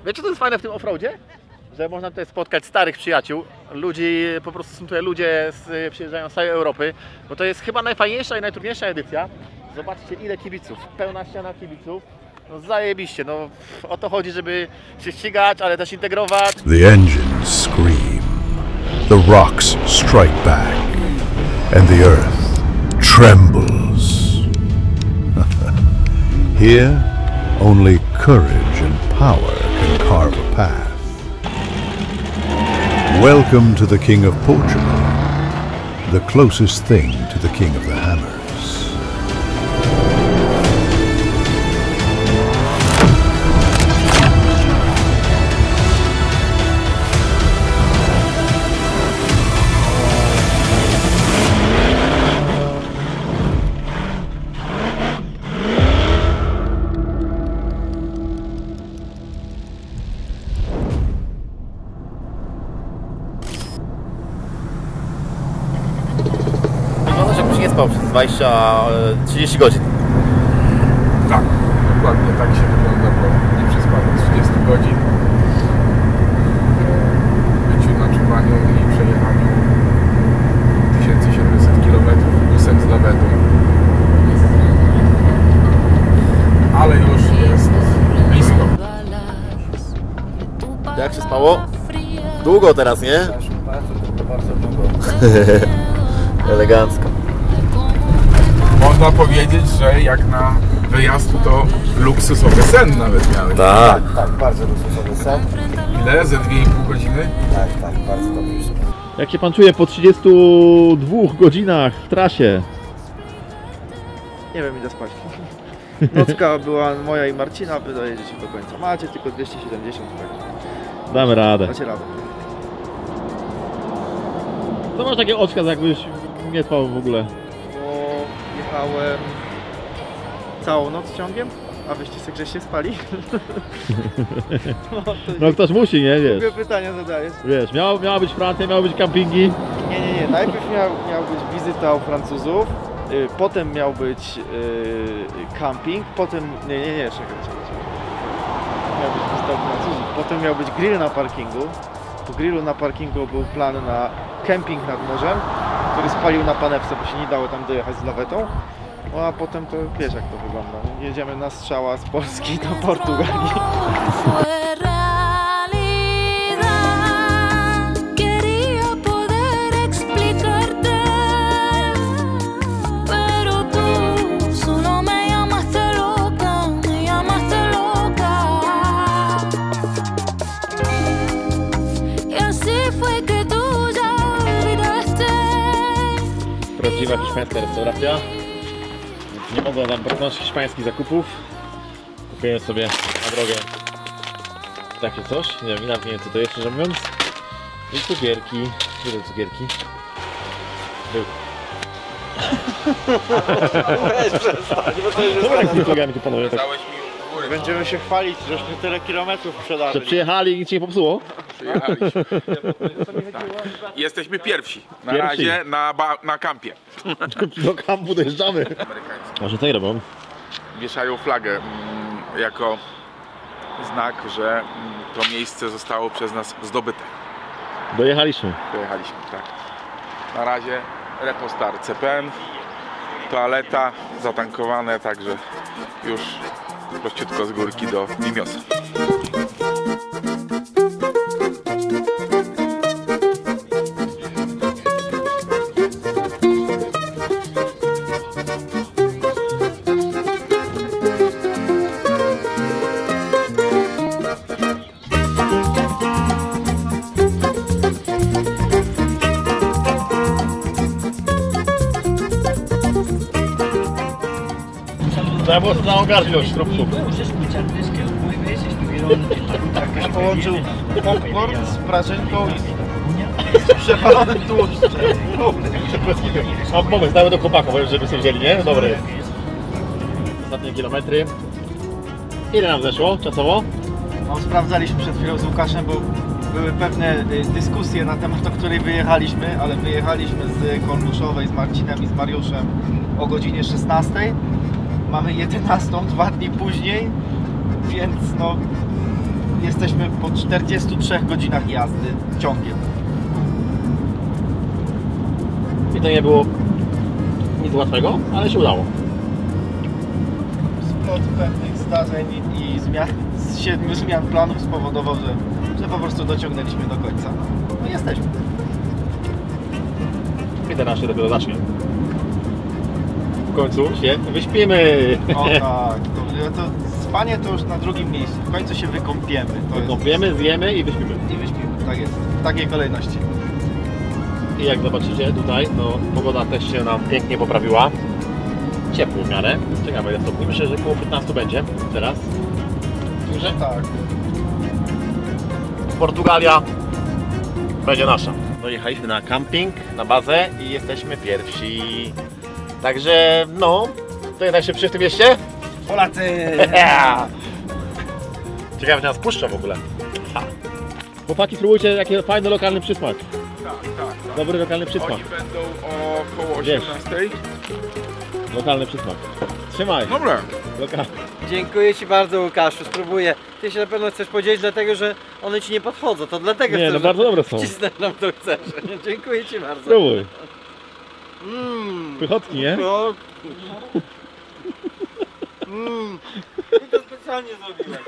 Wiecie, co jest fajne w tym offroadzie? Że można tutaj spotkać starych przyjaciół, ludzi, po prostu są tutaj ludzie, przyjeżdżają z całej Europy, bo to jest chyba najfajniejsza i najtrudniejsza edycja. Zobaczcie, ile kibiców, pełna ściana kibiców, no zajebiście, no o to chodzi, żeby się ścigać, ale też integrować. The engines scream, the rocks strike back, and the earth trembles. Here, only courage and power can carve a path. Welcome to the King of Portugal, the closest thing to the King of the Hammers. Nie spał przez 20-30 godzin. Tak, dokładnie tak się wygląda po nieprzespanych 30 godzin. Byciu na czuwaniu i przejechaniu 1700 km busem z lawetu. Ale już jest blisko. Jak się spało? Długo teraz, nie? Bardzo długo. Elegancko. Można powiedzieć, że jak na wyjazd to luksusowy sen nawet miałeś. Tak. Tak, bardzo luksusowy sen. Ile? Ze 2,5 godziny? Tak, bardzo dobrze. Jak się pan czuje po 32 godzinach w trasie? Nie wiem, idę spać. Nocka była moja i Marcina, wy dojedziecie do końca. Macie tylko 270, tak. Damy radę. Macie radę. To masz takie odkaz, jakbyś nie spał w ogóle. Bo jechałem całą noc ciągiem, a wyście sobie grzecznie spali. No ktoś musi, nie? Wiesz. Dwie pytania zadajesz. Wiesz, miała być Francja, miały być kampingi. Nie. Najpierw miał być wizyta u Francuzów, potem miał być camping, potem... Nie, czekaj. Miał być wizyta u Francuzów, potem miał być grill na parkingu. Po grillu na parkingu był plan na kemping nad morzem, który spalił na panewce, bo się nie dało tam dojechać z lawetą. No a potem to wiesz, jak to wygląda. Jedziemy na strzała z Polski do Portugalii. Prawdziwa hiszpańska restauracja. Nie mogą nam brnąć hiszpańskich zakupów. Kupiłem sobie na drogę takie coś. Nie wiem, nawet nie wiem co to jest, szczerze mówiąc. I cukierki. Gdzie były cukierki? Był. Weź przestań, bo to już Dobra, jak z tymi flagami tu panowie tak. Dałeś mi u góry. będziemy się chwalić, żeśmy tyle kilometrów sprzedali. Że przyjechali i nic się nie popsuło? Przyjechaliśmy. Jesteśmy pierwsi. Na Pierwsi. razie na kampie. Do kampu dojeżdżamy. A że tutaj robią? Wieszają flagę jako znak, że to miejsce zostało przez nas zdobyte. Dojechaliśmy. Pojechaliśmy, tak. Na razie repostar CPN, toaleta zatankowane, także już prościutko z górki do Mimiosa. Trzeba było całą garść trupków. Połączył popcorn z prażynką i z przepalonym tłuszczem. A moment, damy do chłopaków, żeby sobie wzięli, nie? Dobry jest. Ostatnie kilometry. Ile nam zeszło czasowo? No, sprawdzaliśmy przed chwilą z Łukaszem, bo były pewne dyskusje na temat, o której wyjechaliśmy, ale wyjechaliśmy z Kolbuszowej z Marcinem i z Mariuszem o godzinie 16. Mamy 11, 2 dni później, więc no jesteśmy po 43 godzinach jazdy ciągiem. I to nie było nic łatwego, ale się udało. Splot pewnych zdarzeń i zmian, 7 zmian planów spowodował, że po prostu dociągnęliśmy do końca. No i jesteśmy. I teraz się dopiero zacznie. W końcu się wyśpimy. O tak, to spanie to już na drugim miejscu. W końcu się wykąpiemy. Kąpiemy, zjemy i wyśpimy. I wyśpimy, tak jest. W takiej kolejności. I jak zobaczycie tutaj, no pogoda też się nam pięknie poprawiła. Ciepło w miarę. Ciekawe ile stopni. Myślę, że około 15 będzie teraz. Także Tak. Portugalia będzie nasza. Dojechaliśmy na camping, na bazę i jesteśmy pierwsi. Także no, to jest najszybszy w tym mieście. Polacy! Ciekawe, czy nas puszcza w ogóle. Ha. Chłopaki, spróbujcie jaki fajny lokalny przysmak. Tak. Dobry lokalny przysmak. Oni będą około Wiesz. 18. Lokalny przysmak. Trzymaj. Dobra. Lokalny. Dziękuję Ci bardzo, Łukaszu, spróbuję. Ty się na pewno chcesz podzielić, dlatego że one Ci nie podchodzą, to dlatego Nie, chcę, no bardzo dobre są. wcisnąć nam to chcesz. Dziękuję Ci bardzo. Spróbuj. Mmm. Pychotki, nie? I to specjalnie zrobiłem.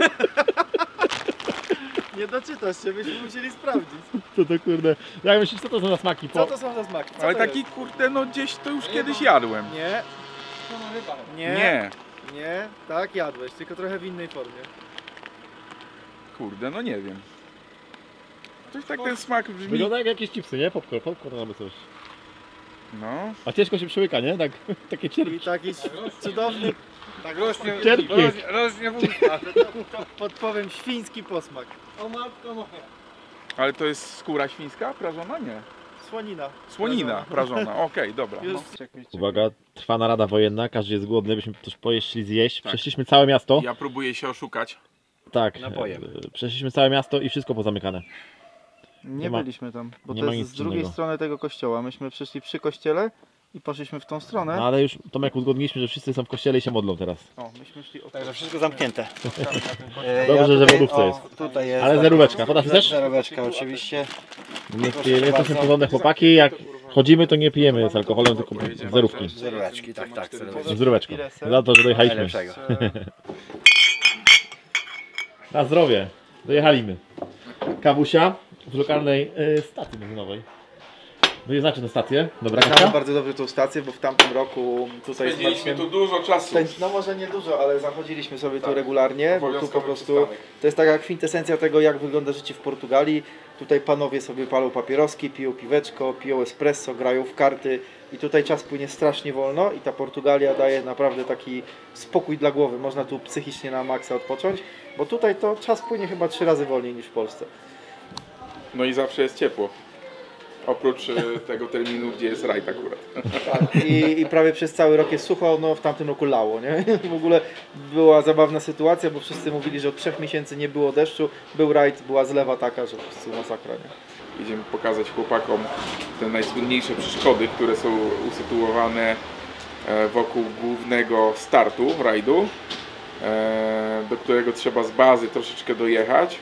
Nie doczytasz się, byśmy musieli sprawdzić. To kurde. Jak myślisz, co to są za smaki? Co to są za smaki? Co Ale to taki kurde, no gdzieś to już kiedyś jadłem. jest? Nie. Nie. Nie, tak jadłeś, tylko trochę w innej formie. Kurde, no nie wiem. Coś tak ten smak brzmi. Wygląda jak jakieś chipsy, nie? Popcorn albo coś. No. A ciężko się przełyka, nie? Tak, takie I cierpkie. taki cudowny, Tak rośnie, Cierpkie. rośnie w ustach. podpowiem, świński posmak. O matko moja. Ale to jest skóra świńska? Prażona? Nie. Słonina. Słonina prażona. Okej, dobra. Już. No. Uwaga, trwa narada wojenna, każdy jest głodny, byśmy coś pojeść, zjeść. Tak. Przeszliśmy całe miasto. Ja próbuję się oszukać. Tak, Napojem. przeszliśmy całe miasto i wszystko pozamykane. Nie ma- byliśmy tam, bo nie to ma jest nic z drugiej czynnego. strony tego kościoła. Myśmy przyszli przy kościele i poszliśmy w tą stronę. No ale już Tomek uzgodniliśmy, że wszyscy są w kościele i się modlą teraz. O, myśmy szli o Także wszystko zamknięte. Dobrze, że wodówce jest. Tutaj jest. Ale zeróweczka, podasz też? Zeróweczka oczywiście. Nie pijemy, jesteśmy porządne chłopaki, jak chodzimy to nie pijemy z alkoholem, tylko zerówki. Zeróweczki, tak. Z zeróweczką. Za to, że dojechaliśmy. Najlepszego. Na zdrowie. Dojechaliśmy. Kawusia w lokalnej stacji benzynowej. Wyznaczy tę stację. Dobra, Znamy Kasia? bardzo dobrze tą stację, bo w tamtym roku tutaj z Spędziliśmy Marciem... tu dużo czasu. No może nie dużo, ale zachodziliśmy sobie tu regularnie, bo tu po Obowiązkowy prostu przystanek. to jest taka kwintesencja tego, jak wygląda życie w Portugalii. Tutaj panowie sobie palą papieroski, piją piweczko, piją espresso, grają w karty i tutaj czas płynie strasznie wolno i ta Portugalia daje naprawdę taki spokój dla głowy. Można tu psychicznie na maksa odpocząć, bo tutaj to czas płynie chyba 3 razy wolniej niż w Polsce. No i zawsze jest ciepło. Oprócz tego terminu, gdzie jest rajd akurat. I prawie przez cały rok jest sucho, no w tamtym roku lało, nie? W ogóle była zabawna sytuacja, bo wszyscy mówili, że od 3 miesięcy nie było deszczu, był rajd, była zlewa taka, że po prostu masakra, nie? Idziemy pokazać chłopakom te najsłynniejsze przeszkody, które są usytuowane wokół głównego startu rajdu, do którego trzeba z bazy troszeczkę dojechać.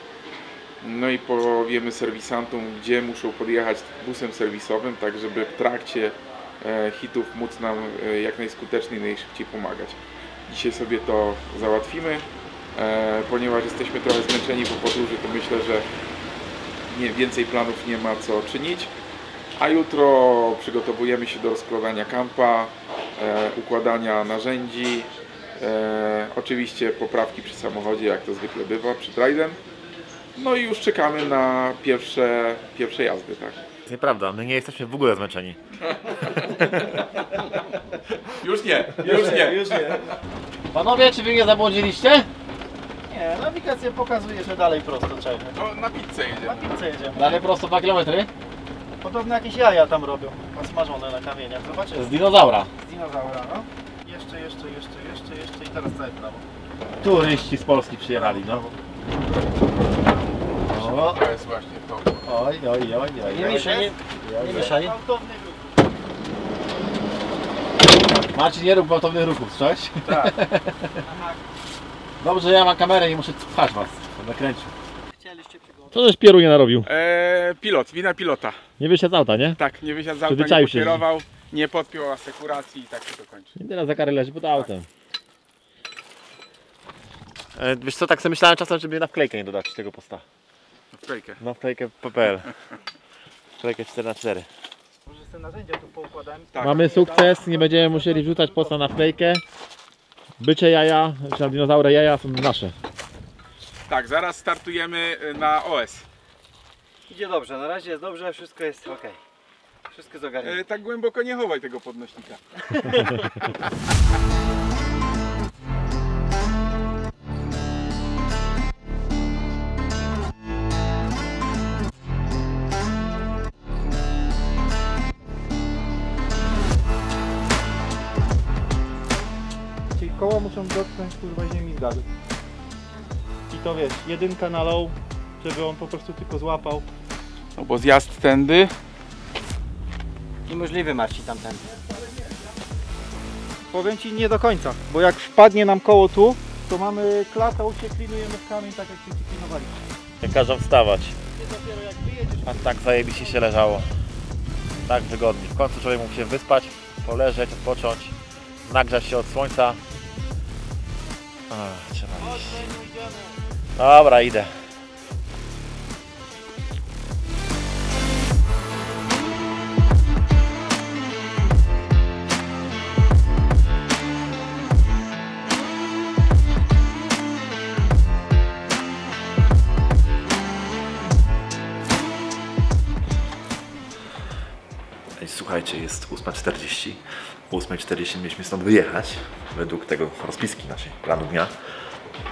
No i powiemy serwisantom, gdzie muszą podjechać busem serwisowym, tak żeby w trakcie hitów móc nam jak najskuteczniej, najszybciej pomagać. Dzisiaj sobie to załatwimy, ponieważ jesteśmy trochę zmęczeni po podróży, to myślę, że więcej planów nie ma co czynić. A jutro przygotowujemy się do rozkładania kampa, układania narzędzi, oczywiście poprawki przy samochodzie, jak to zwykle bywa przed rajdem. No i już czekamy na pierwsze jazdy, tak? Nieprawda, my nie jesteśmy w ogóle zmęczeni. Już nie. Już nie. Panowie, czy wy nie zabłądziliście? Nie, nawigacja pokazuje, że dalej prosto trzeba. No na pizzę Na jedziemy. pizzę jedziemy. Dalej prosto 2 km. Podobno jakieś jaja tam robią, smażone na kamieniach, zobaczycie. Z dinozaura. Z dinozaura, no. Jeszcze i teraz całe prawo. Turyści z Polski przyjechali, no. O, To jest właśnie to. oj. Nie mieszaj, nie mieszaj. Gwałtowny ruch. Marcin, nie rób gwałtownych ruchów, słyszałeś? Tak. Dobrze, ja mam kamerę i muszę pchać was. Będę kręcił. mieliście przygody? Co żeś pieru nie narobił? Wina pilota. Nie wyszedł z auta, nie? Tak, nie wysiadł z auta, nie Przyzwyczaił się. pokierował, nie podpiął asekuracji i tak się to kończy. I teraz za karę leży pod autem. Wiesz co, tak sobie myślałem czasem, żeby na wklejkę nie dodać tego posta. Wklejkę. Na wklejkę PPL. Wklejkę 4x4. Może te narzędzia tu poukładałem. Tak. Mamy sukces, nie będziemy musieli wrzucać posta na wklejkę. Bycie jaja, czy tam dinozaury jaja są nasze. Tak, zaraz startujemy na OS. Idzie dobrze, na razie jest dobrze, wszystko jest ok. Wszystko jest ogarnięte. Tak głęboko nie chowaj tego podnośnika. Czyli koła muszą dotknąć kurwa ziemi z gazu. I to wiesz, jedynka na low, żeby on po prostu tylko złapał. No bo zjazd tędy. Niemożliwy Marcin tamten. Powiem ci nie do końca, bo jak wpadnie nam koło tu, to mamy klata, ucieklinujemy w kamień tak jak się ucieklinowali. Nie każą wstawać. Nie dopiero jak wyjedziesz. A tak zajebiście się leżało. Tak wygodnie. W końcu człowiek mógł się wyspać, poleżeć, odpocząć, nagrzać się od słońca. Trzeba iść. Dobra, idę. Słuchajcie, jest 8:40. O 8:40 mieliśmy stąd wyjechać, według tego rozpiski naszej planu dnia.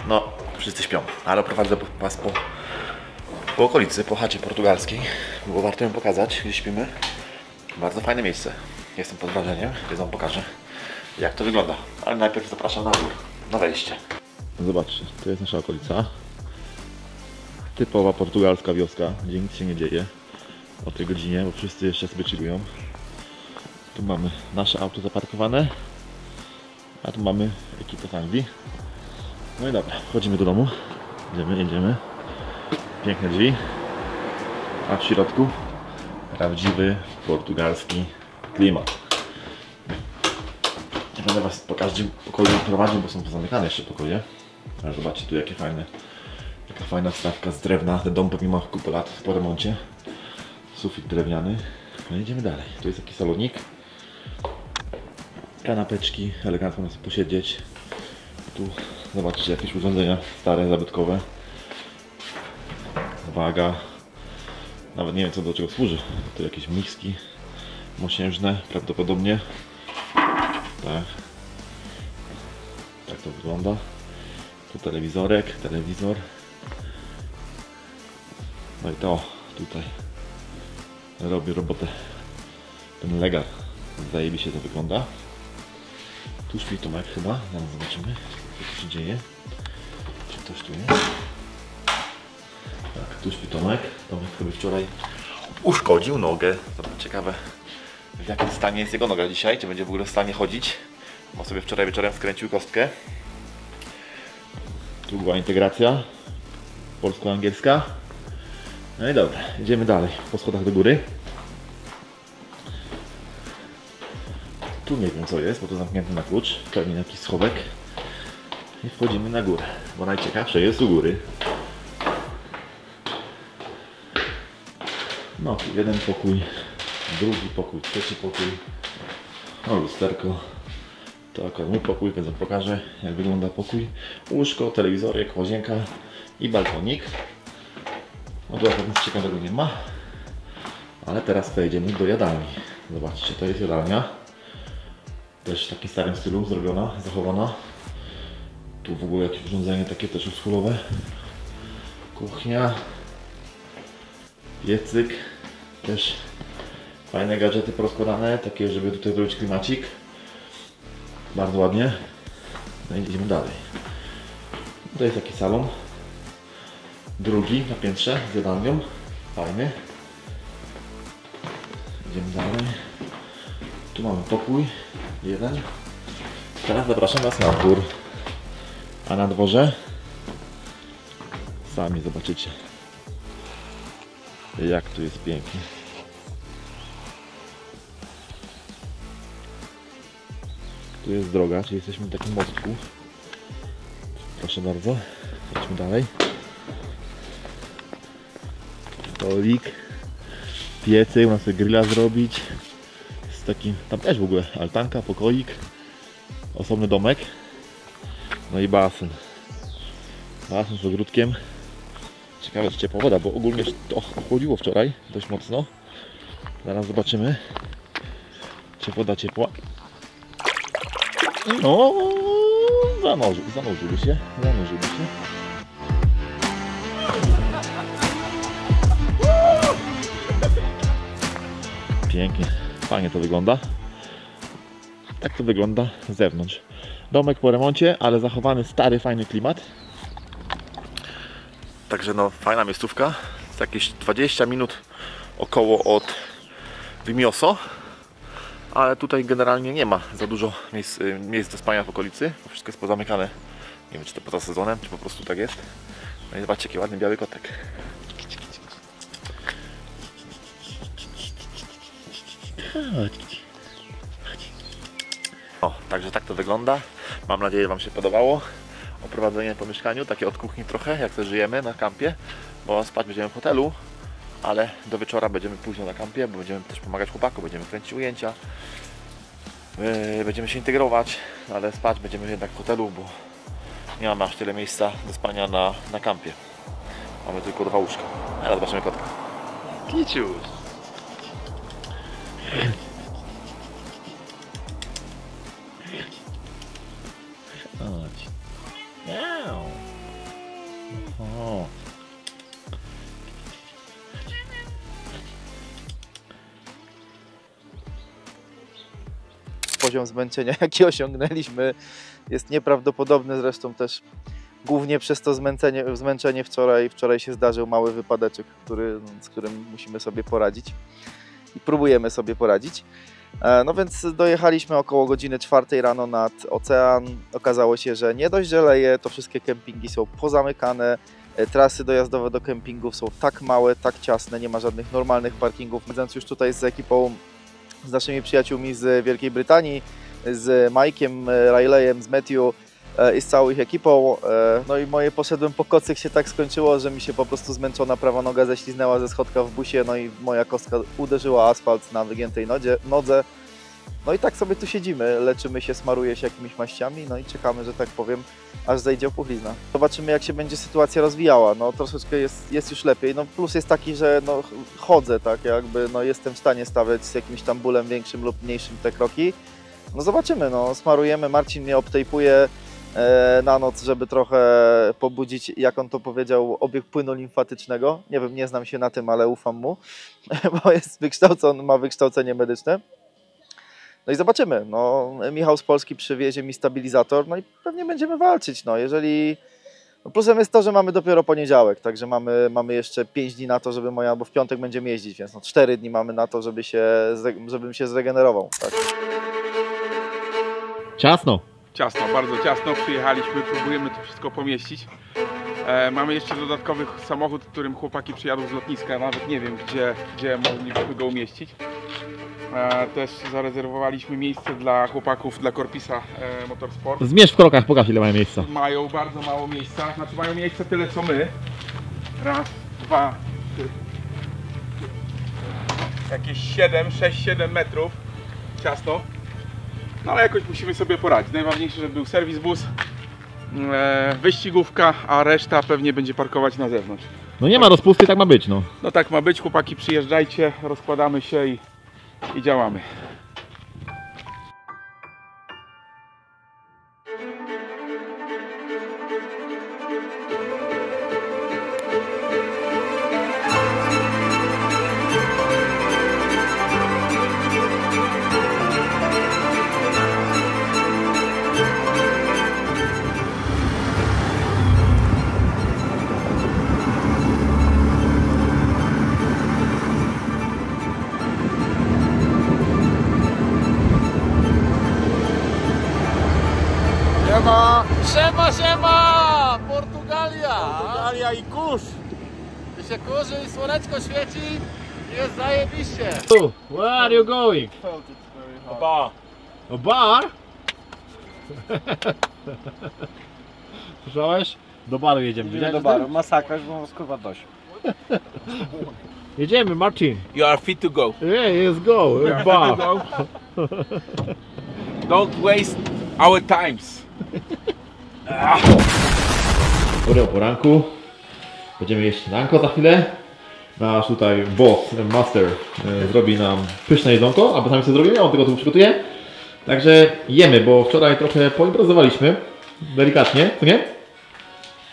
No, wszyscy śpią, ale prowadzę was po okolicy, po chacie portugalskiej. Było warto ją pokazać, gdzie śpimy. Bardzo fajne miejsce. Jestem pod wrażeniem, więc wam pokażę, jak to wygląda. Ale najpierw zapraszam na dół, na wejście. Zobaczcie, to jest nasza okolica. Typowa portugalska wioska, gdzie nic się nie dzieje o tej godzinie, bo wszyscy jeszcze sobie chillują. Tu mamy nasze auto zaparkowane, a tu mamy ekipę z Anglii. No i dobra, wchodzimy do domu. Jedziemy. Piękne drzwi. A w środku prawdziwy portugalski klimat. Nie będę was po każdym pokoju prowadził, bo są pozamykane jeszcze pokoje. Ale zobaczcie tu jaka fajna wstawka z drewna. Ten dom pewnie ma kupę lat po remoncie. Sufit drewniany. No i idziemy dalej. Tu jest taki salonik. Kanapeczki, elegancko można sobie posiedzieć. Tu zobaczcie jakieś urządzenia stare, zabytkowe. Waga. Nawet nie wiem co do czego służy. Tu jakieś miski mosiężne prawdopodobnie. Tak. Tak to wygląda. Tu telewizor. No i to tutaj robi robotę ten legar. Zajebiście to wygląda. Tu śpi Tomek chyba. Zaraz zobaczymy co się dzieje. Czy ktoś tu jest? Tak, tu śpi Tomek. Tomek sobie wczoraj uszkodził nogę. Zobacz, ciekawe w jakim stanie jest jego noga dzisiaj. Czy będzie w ogóle w stanie chodzić. Bo sobie wczoraj wieczorem skręcił kostkę. Tu była integracja polsko-angielska. No i dobra, idziemy dalej po schodach do góry. Tu nie wiem co jest, bo to zamknięte na klucz. Pewnie jakiś schowek. I wchodzimy na górę, bo najciekawsze jest u góry. No, tu jeden pokój, drugi pokój, trzeci pokój. O, lusterko. To akurat mój pokój, więc wam pokażę jak wygląda pokój. Łóżko, telewizorek, łazienka i balkonik. No tu akurat nic ciekawego nie ma. Ale teraz wejdziemy do jadalni. Zobaczcie, to jest jadalnia. Też w takim starym stylu zrobiona, zachowana. Tu w ogóle jakieś urządzenie takie też oldschoolowe. Kuchnia. Piecyk. Też fajne gadżety porozkładane, takie żeby tutaj zrobić klimacik. Bardzo ładnie. No i idziemy dalej. To jest taki salon. Drugi na piętrze z jadalnią. Fajny. Idziemy dalej. Tu mamy pokój. Jeden. Teraz zapraszam was na dwór. A na dworze sami zobaczycie Jak tu jest pięknie. Tu jest droga, czyli jesteśmy w takim mostku. Proszę bardzo, idźmy dalej. Stolik, piecy, można sobie grilla zrobić. Z takim, tam też w ogóle altanka, pokoik, osobny domek. No i basen. Basen z ogródkiem. Ciekawe, czy ciepła woda, bo ogólnie to chłodziło wczoraj dość mocno. Zaraz zobaczymy, czy woda ciepła. No, zanurzyły się. Pięknie, fajnie to wygląda. Tak to wygląda z zewnątrz. Domek po remoncie, ale zachowany stary, fajny klimat. Także no, fajna miejscówka. Jest jakieś 20 minut około od Vimioso. Ale tutaj generalnie nie ma za dużo miejsc do spania w okolicy. Wszystko jest pozamykane. Nie wiem, czy to poza sezonem, czy po prostu tak jest. No i zobaczcie, jaki ładny biały kotek. O, także tak to wygląda. Mam nadzieję, że Wam się podobało. Oprowadzenie po mieszkaniu, takie od kuchni trochę, jak to żyjemy na kampie. Bo spać będziemy w hotelu, ale do wieczora będziemy późno na kampie, bo będziemy też pomagać chłopakom, będziemy kręcić ujęcia. Będziemy się integrować, ale spać będziemy jednak w hotelu, bo nie mamy aż tyle miejsca do spania na kampie. Mamy tylko 2 łóżka. Ale zobaczymy kotka. Kiciuś! Chodź. Miau. Oho. Poziom zmęczenia, jaki osiągnęliśmy, jest nieprawdopodobny. Zresztą też głównie przez to zmęczenie wczoraj się zdarzył mały wypadeczek, z którym musimy sobie poradzić i próbujemy sobie poradzić. No więc dojechaliśmy około godziny 4 rano nad ocean. Okazało się, że nie dość, że leje, to wszystkie kempingi są pozamykane. Trasy dojazdowe do kempingów są tak małe, tak ciasne, nie ma żadnych normalnych parkingów. Siedząc już tutaj z ekipą, z naszymi przyjaciółmi z Wielkiej Brytanii, z Mike'iem, Riley'em, z Matthew i z całą ich ekipą. No i poszedłem po kocyk, się tak skończyło, że mi się po prostu zmęczona prawa noga ześliznęła ze schodka w busie, no i moja kostka uderzyła asfalt na wygiętej nodze. No i tak sobie tu siedzimy, leczymy się, smaruje się jakimiś maściami, no i czekamy, że tak powiem, aż zejdzie opuchlizna. Zobaczymy, jak się będzie sytuacja rozwijała. No troszeczkę jest już lepiej. No plus jest taki, że no, chodzę, tak jakby, no jestem w stanie stawiać z jakimś tam bólem większym lub mniejszym te kroki. No zobaczymy, no smarujemy. Marcin mnie obtejpuje na noc, żeby trochę pobudzić, jak on to powiedział, obieg płynu limfatycznego. Nie wiem, nie znam się na tym, ale ufam mu, bo jest wykształcony, ma wykształcenie medyczne. No i zobaczymy. No, Michał z Polski przywiezie mi stabilizator, no i pewnie będziemy walczyć. No, jeżeli... No plusem jest to, że mamy dopiero poniedziałek, także mamy jeszcze 5 dni na to, żeby bo w piątek będziemy jeździć, więc no 4 dni mamy na to, żebym się zregenerował. Tak. Ciasno. Ciasno, bardzo ciasno. Przyjechaliśmy, próbujemy to wszystko pomieścić. Mamy jeszcze dodatkowy samochód, którym chłopaki przyjadą z lotniska. Nawet nie wiem, gdzie moglibyśmy go umieścić. Też zarezerwowaliśmy miejsce dla chłopaków, dla Corpisa Motorsport. Zmierz w krokach, pokaż, ile mają miejsca. Mają bardzo mało miejsca, znaczy mają miejsce tyle co my. Raz, dwa, trzy. Jakieś 6-7 metrów ciasno. No ale jakoś musimy sobie poradzić. Najważniejsze, żeby był serwis bus, wyścigówka, a reszta pewnie będzie parkować na zewnątrz. No nie ma rozpusty, tak ma być, no. No tak ma być, chłopaki przyjeżdżajcie, rozkładamy się i działamy. Siema! Portugalia! Portugalia i kurz! się kurzy i słoneczko świeci. Jest zajebiście. Where are you going? A bar. A bar? Słyszałeś? Do baru jedziemy. Idziemy do baru, masakra, już mam kurwa dość. Jedziemy, Marcin. You are fit to go. Yeah, let's go. Bar. Don't waste our times. Dobry o poranku. Będziemy jeść śniadanko za chwilę. Nasz tutaj boss, master, zrobi nam pyszne jedzonko, albo sami sobie zrobimy, on tego tu przygotuje. Także jemy, bo wczoraj trochę poimprezowaliśmy. Delikatnie, co nie?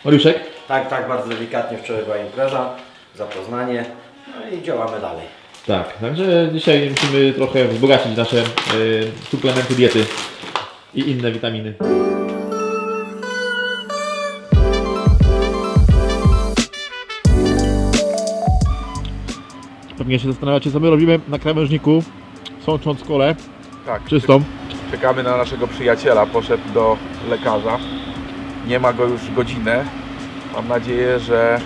Mariuszek? Tak, bardzo delikatnie wczoraj była impreza, zapoznanie, no i działamy dalej. Tak, także dzisiaj musimy trochę wzbogacić nasze suplementy diety i inne witaminy. Pewnie się zastanawiacie, co my robimy na krawężniku, sącząc kolę Tak, czystą. czekamy na naszego przyjaciela, poszedł do lekarza. Nie ma go już godzinę. Mam nadzieję, że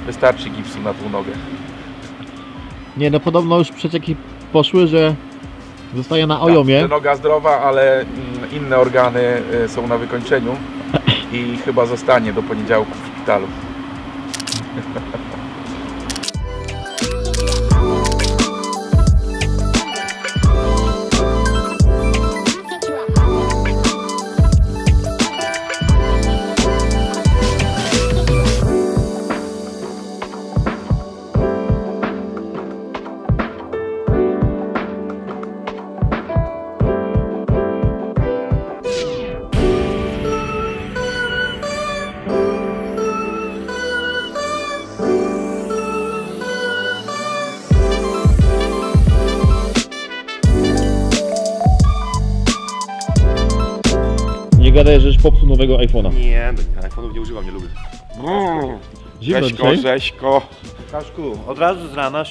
wystarczy gipsu na tą nogę. Nie, no podobno już przecieki poszły, że zostaje na ojomie. Tak, noga zdrowa, ale inne organy są na wykończeniu i chyba zostanie do poniedziałku w szpitalu. Nie gadaj, żeś popsuł nowego iPhone'a. Nie, iPhone'ów nie używam, nie lubię. Zimno Rzeźko, dzisiaj? rzeźko. Kaszku, od razu z rana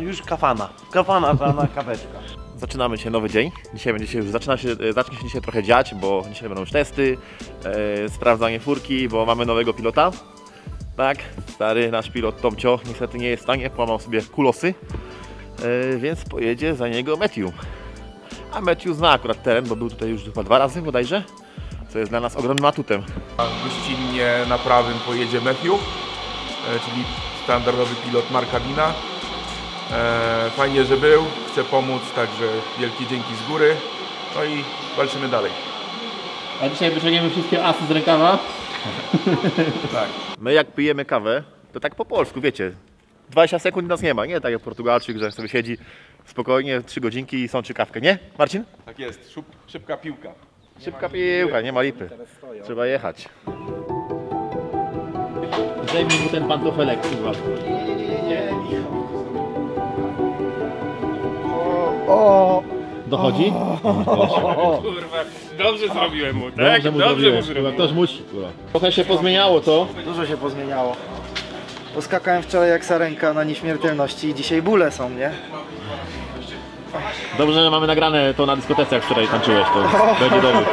już kafana. Kafana z rana, kaweczka. Zaczynamy dzisiaj nowy dzień. Dzisiaj zacznie się dzisiaj trochę dziać, bo dzisiaj będą już testy, sprawdzanie furki, bo mamy nowego pilota. Tak, stary nasz pilot Tomcio niestety nie jest w stanie, połamał sobie kulosy, więc pojedzie za niego Matthew. A Matthew zna akurat teren, bo był tutaj już chyba 2 razy bodajże, co jest dla nas ogromnym atutem. Gościnnie na prawym pojedzie Matthew, czyli standardowy pilot Marka Dina. Fajnie, że był, chce pomóc, także wielkie dzięki z góry. No i walczymy dalej. A dzisiaj wyciągniemy wszystkie asy z rękawa. Tak. My jak pijemy kawę, to tak po polsku, wiecie, 20 sekund nas nie ma, nie tak jak Portugalczyk, że sobie siedzi spokojnie 3 godzinki i sączy kawkę, nie Marcin? Tak jest, szybka piłka. Szybka piłka, nie ma lipy, trzeba jechać. Zdejmij mu ten pantofelek, kurwa. Dochodzi? Kurwa, dobrze zrobiłem mu, tak? Dobrze mu zrobiłeś, kurwa, ktoś musi, kurwa. Trochę się pozmieniało, co? Dużo się pozmieniało. Poskakałem wczoraj jak sarenka na nieśmiertelności i dzisiaj bóle są, nie? Dobrze, że mamy nagrane to na dyskotece, jak wczoraj tańczyłeś, to będzie dowód.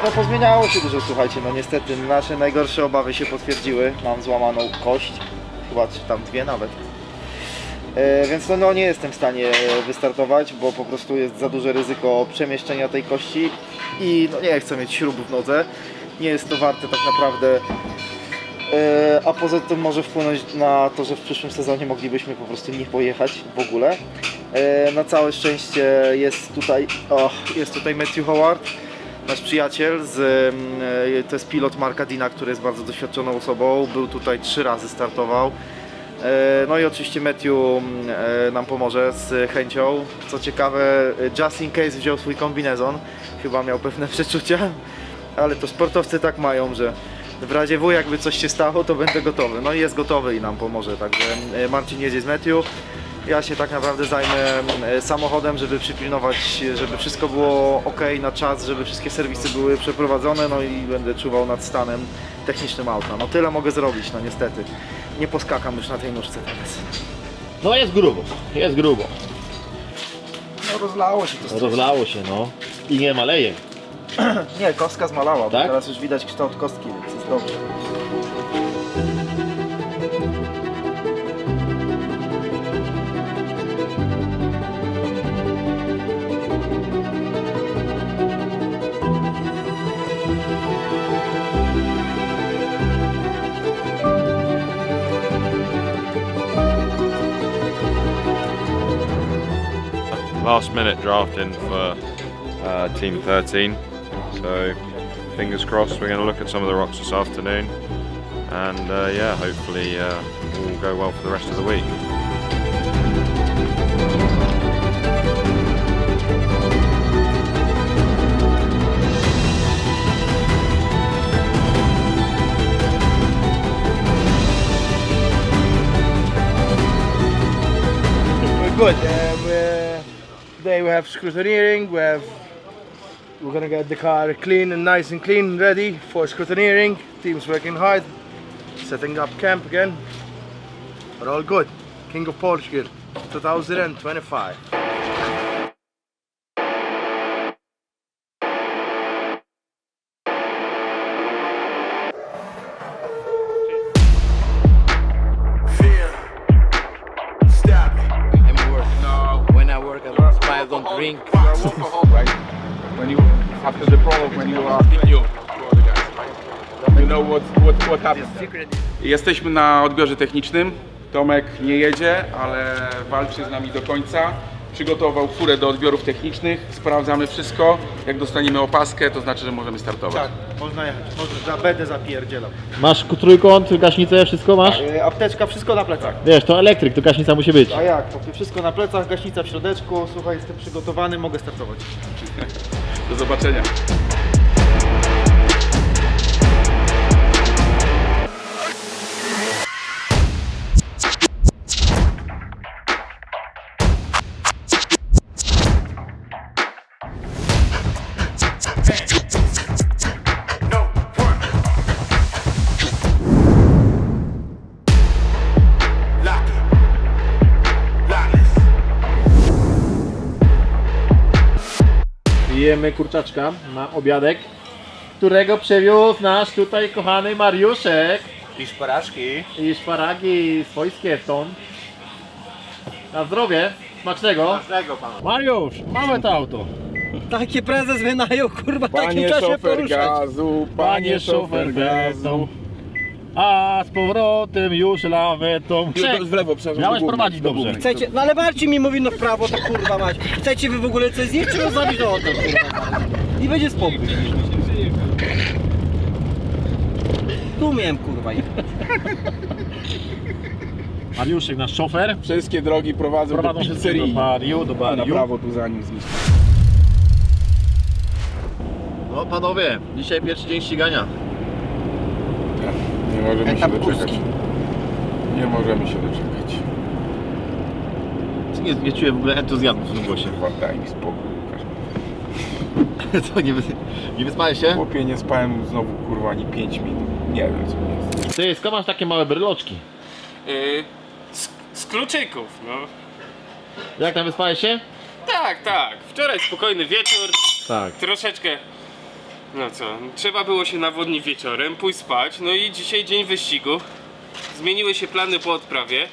No pozmieniało się dużo, słuchajcie, no niestety nasze najgorsze obawy się potwierdziły. Mam złamaną kość, chyba tam 2 nawet. Więc no nie jestem w stanie wystartować, bo po prostu jest za duże ryzyko przemieszczenia tej kości i no nie chcę mieć śrubu w nodze. Nie jest to warte tak naprawdę, a poza tym może wpłynąć na to, że w przyszłym sezonie moglibyśmy po prostu nie pojechać w ogóle. Na całe szczęście jest tutaj Matthew Howard, nasz przyjaciel, to jest pilot Marka Dina, który jest bardzo doświadczoną osobą, był tutaj 3 razy startował. No i oczywiście Matthew nam pomoże z chęcią. Co ciekawe, just in case wziął swój kombinezon, chyba miał pewne przeczucia, ale to sportowcy tak mają, że w razie W jakby coś się stało, to będę gotowy. No i jest gotowy i nam pomoże, także Marcin jedzie z Matthew. Ja się tak naprawdę zajmę samochodem, żeby przypilnować, żeby wszystko było ok na czas, żeby wszystkie serwisy były przeprowadzone, no i będę czuwał nad stanem technicznym auta. No tyle mogę zrobić, no niestety. Nie poskakam już na tej nóżce teraz. No jest grubo, jest grubo. No rozlało się to. Rozlało się, no. I nie maleje. Nie, kostka zmalała, Tak? bo teraz już widać kształt kostki, więc jest dobrze. last minute drafting for Team 13. So fingers crossed we're going to look at some of the rocks this afternoon. And yeah, hopefully all will go well for the rest of the week. Good. Today we have scrutineering. We're gonna get the car clean and nice and clean, ready for scrutineering. Team's working hard, setting up camp again. But all good. King of Portugal, 2025. I don't drink. Right? When you after the prologue, when you are you know what happens. Jesteśmy na odbiorze technicznym. Tomek nie jedzie, ale walczy z nami do końca. Przygotował furę do odbiorów technicznych. Sprawdzamy wszystko. Jak dostaniemy opaskę, to znaczy, że możemy startować. Tak, można jechać. Można, będę zapierdzielał. Masz trójkąt, gaśnicę, wszystko masz? Apteczka, wszystko na plecach. Wiesz, to elektryk, to gaśnica musi być. A jak? Wszystko na plecach, gaśnica w środeczku. Słuchaj, jestem przygotowany, mogę startować. Do zobaczenia. Jemy kurczaczka na obiadek, którego przewiózł nasz tutaj kochany Mariuszek. I szparagi. I szparagi swojskie są. Na zdrowie, smacznego. Smacznego panu. Mariusz, mamy to auto. Taki prezes wynajął, kurwa, takim Panie czasie szofer poruszać. gazu, panie szofer gazu. A z powrotem już lawetą. W lewo, przepraszam. Miałeś prowadzić dobrze. Chcecie, no ale Marcin mi mówi, no w prawo, to kurwa mać. Chcecie wy w ogóle coś zjeść, czy rozwabić do hotel, kurwa? I będzie spokój. Tu miałem, kurwa. Mariuszek, nasz szofer. Wszystkie drogi prowadzą do się pizzerii. do Bariu, do Na Bariu. prawo tu za nim zniszczy. No panowie, dzisiaj pierwszy dzień ścigania. Nie możemy się doczekać. Nie możemy się doczekać. Nie czuję w ogóle entuzjazmu w tym głosie. Daj mi spokój, Łukasz. Co, nie wyspałeś się? Chłopie, nie spałem znowu kurwa ani 5 minut. Nie wiem co jest. Ty, skąd masz takie małe bryloczki? Z kluczyków, no. Jak tam wyspałeś się? Tak, tak. Wczoraj spokojny wieczór. Tak. Troszeczkę, no co, trzeba było się nawodnić wieczorem, pójść spać. No i dzisiaj dzień wyścigu. Zmieniły się plany po odprawie.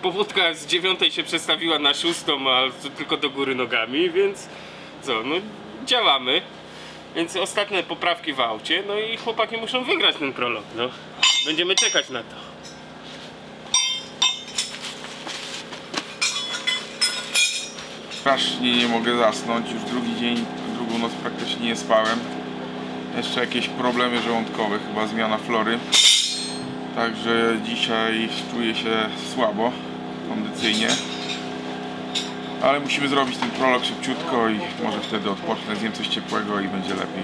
Powódka z 9 się przestawiła na 6, ale tylko do góry nogami, więc co, no działamy. Więc ostatnie poprawki w aucie, no i chłopaki muszą wygrać ten prolog, no. Będziemy czekać na to. Strasznie nie mogę zasnąć, już drugi dzień, drugą noc praktycznie nie spałem. Jeszcze jakieś problemy żołądkowe, chyba zmiana flory. Także dzisiaj czuję się słabo, kondycyjnie. Ale musimy zrobić ten prolog szybciutko i może wtedy odpocznę, zjem coś ciepłego i będzie lepiej.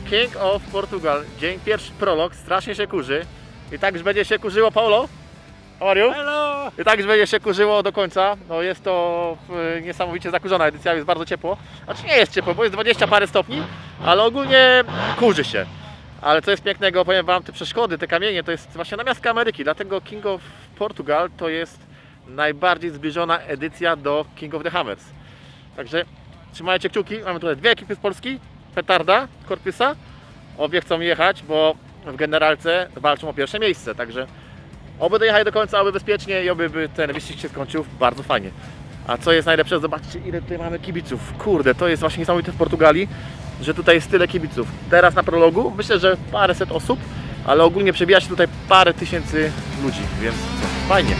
King of Portugal, dzień pierwszy prolog, strasznie się kurzy. I tak już będzie się kurzyło, Paulo? How are you? Hello! I tak będzie się kurzyło do końca. No jest to niesamowicie zakurzona edycja, jest bardzo ciepło. Znaczy nie jest ciepło, bo jest 20 parę stopni, ale ogólnie kurzy się. Ale co jest pięknego, powiem wam, te przeszkody, te kamienie, to jest właśnie namiastka Ameryki. Dlatego King of Portugal to jest najbardziej zbliżona edycja do King of the Hammers. Także trzymajcie kciuki. Mamy tutaj dwie ekipy z Polski, Petarda, Corpusa. Obie chcą jechać, bo w generalce walczą o pierwsze miejsce. Także oby dojechali do końca, oby bezpiecznie i oby ten wyścig się skończył bardzo fajnie. A co jest najlepsze, zobaczcie ile tutaj mamy kibiców. Kurde, to jest właśnie niesamowite w Portugalii, że tutaj jest tyle kibiców. Teraz na prologu myślę, że paręset osób, ale ogólnie przebija się tutaj parę tysięcy ludzi, więc fajnie.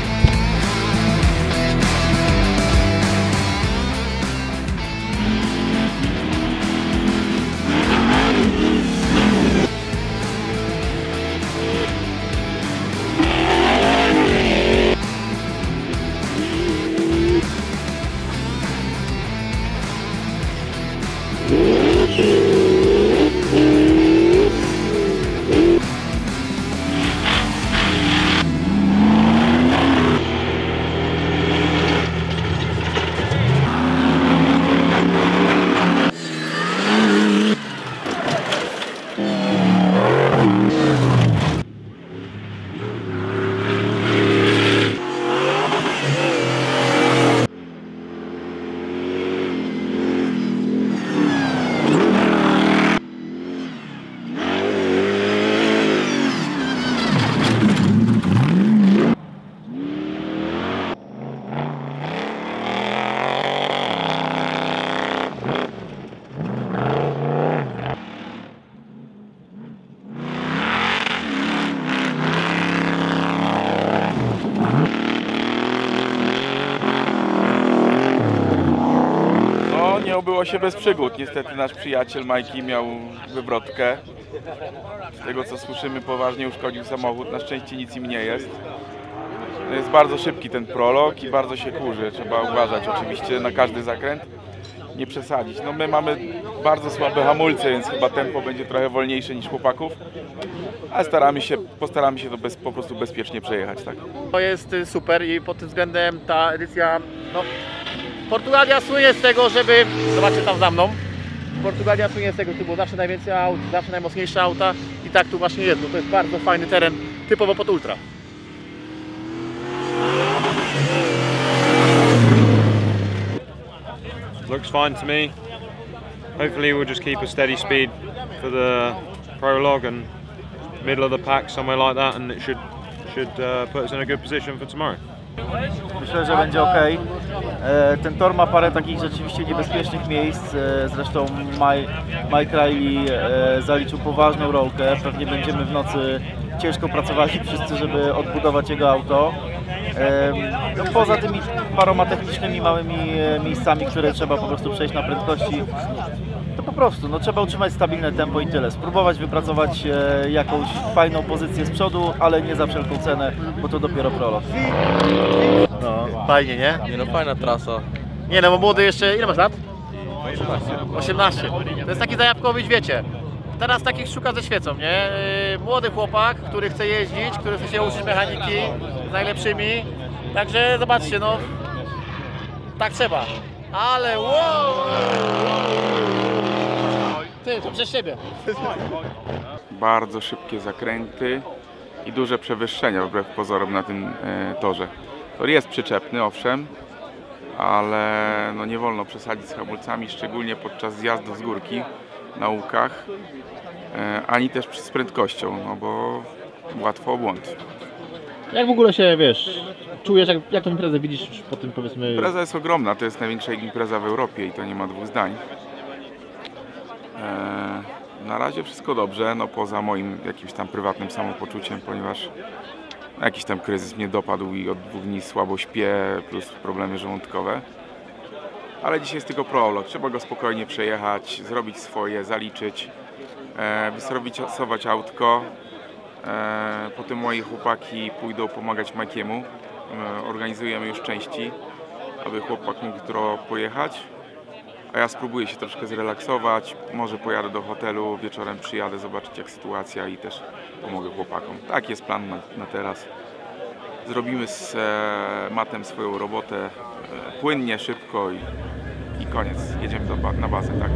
Nie obyło się bez przygód. Niestety nasz przyjaciel Majki miał wywrotkę. Z tego co słyszymy, poważnie uszkodził samochód. Na szczęście nic im nie jest. Jest bardzo szybki ten prolog i bardzo się kurzy. Trzeba uważać oczywiście na każdy zakręt. Nie przesadzić. No my mamy bardzo słabe hamulce, więc chyba tempo będzie trochę wolniejsze niż chłopaków. Ale postaramy się to po prostu bezpiecznie przejechać, tak? To jest super i pod tym względem ta edycja, no, Portugalia słynie z tego, żeby, zobaczcie tam za mną, Portugalia słynie z tego, że tu było zawsze najwięcej aut, zawsze najmocniejsze auta i tak tu właśnie jest, bo to jest bardzo fajny teren, typowo pod ultra. Looks fine to me. Hopefully we'll just keep a steady speed for the prologue and middle of the pack, somewhere like that, and it should put us in a good position for tomorrow. Myślę, że będzie ok. Ten tor ma parę takich rzeczywiście niebezpiecznych miejsc. Zresztą Mike Riley zaliczył poważną rolkę. Pewnie będziemy w nocy ciężko pracowali wszyscy, żeby odbudować jego auto. No, poza tymi paroma technicznymi małymi miejscami, które trzeba po prostu przejść na prędkości, to po prostu no, trzeba utrzymać stabilne tempo i tyle. Spróbować wypracować jakąś fajną pozycję z przodu, ale nie za wszelką cenę, bo to dopiero prolog. No, fajnie, nie? Nie no, fajna trasa. Nie no, bo młody jeszcze, ile masz lat? 18. 18. To jest taki zajawkowić, wiecie. Teraz takich szuka ze świecą, nie? Młody chłopak, który chce jeździć, który chce się uczyć mechaniki z najlepszymi. Także zobaczcie, no tak trzeba. Ale wow! Ty, to przez siebie. Bardzo szybkie zakręty i duże przewyższenia wbrew pozorom na tym torze. Tor jest przyczepny, owszem, ale no nie wolno przesadzić z hamulcami, szczególnie podczas zjazdu z górki na łukach, ani też z prędkością, no bo łatwo o błąd. Jak w ogóle się, wiesz, czujesz, jak tą imprezę widzisz po tym, powiedzmy... Impreza jest ogromna, to jest największa impreza w Europie i to nie ma dwóch zdań. Na razie wszystko dobrze, no poza moim jakimś tam prywatnym samopoczuciem, ponieważ jakiś tam kryzys mnie dopadł i od 2 dni słabo śpię, plus problemy żołądkowe. Ale dzisiaj jest tylko prolog, trzeba go spokojnie przejechać, zrobić swoje, zaliczyć, wysrowisować autko. Potem moi chłopaki pójdą pomagać Majkiemu. Organizujemy już części, aby chłopak mógł jutro pojechać. A ja spróbuję się troszkę zrelaksować, może pojadę do hotelu, wieczorem przyjadę zobaczyć jak sytuacja i też pomogę chłopakom. Tak jest plan na teraz. zrobimy z Mattem swoją robotę płynnie, szybko i koniec. Jedziemy na bazę, tak?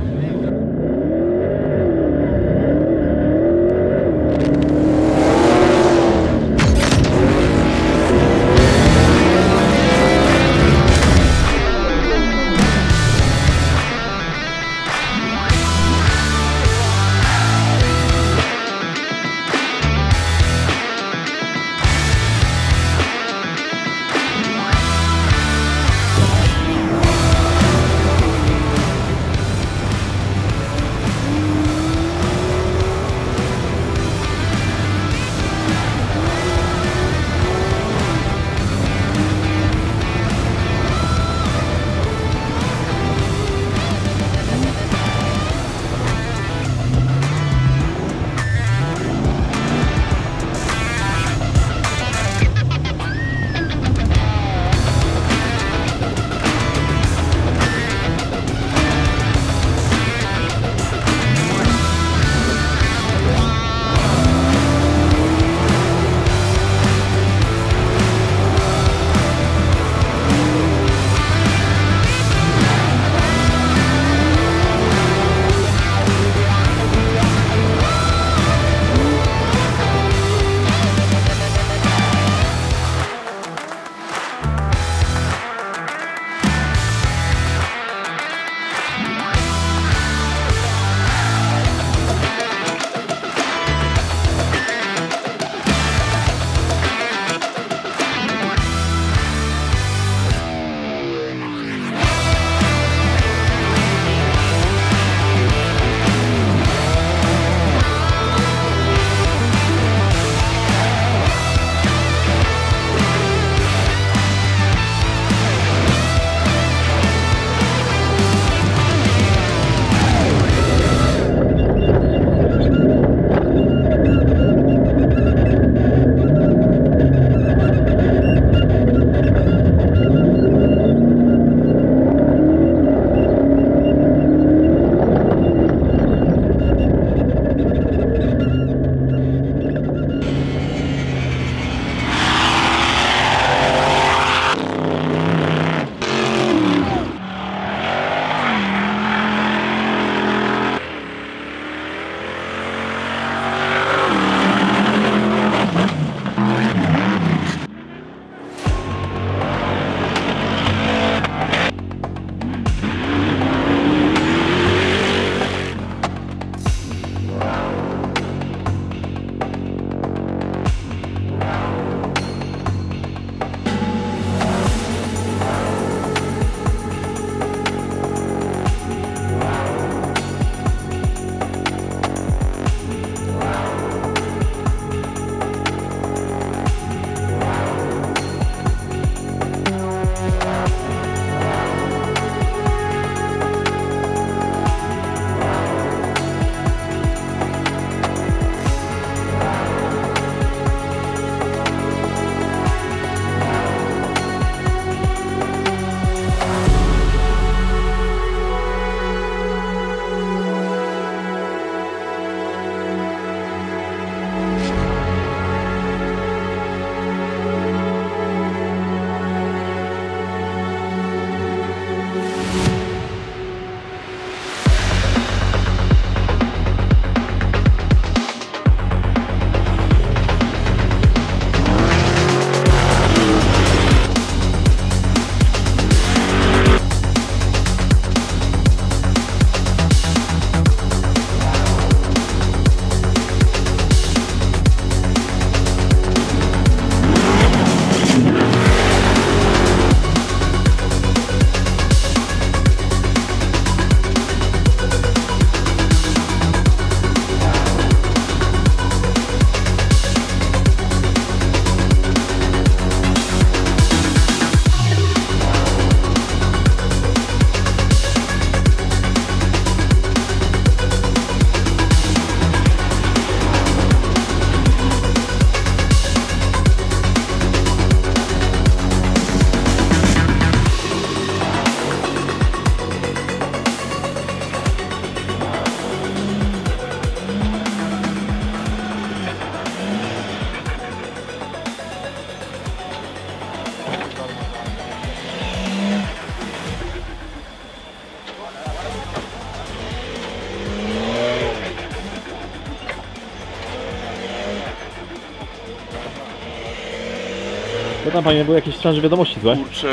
Co tam panie, były jakieś straszne wiadomości złe? Kurczę,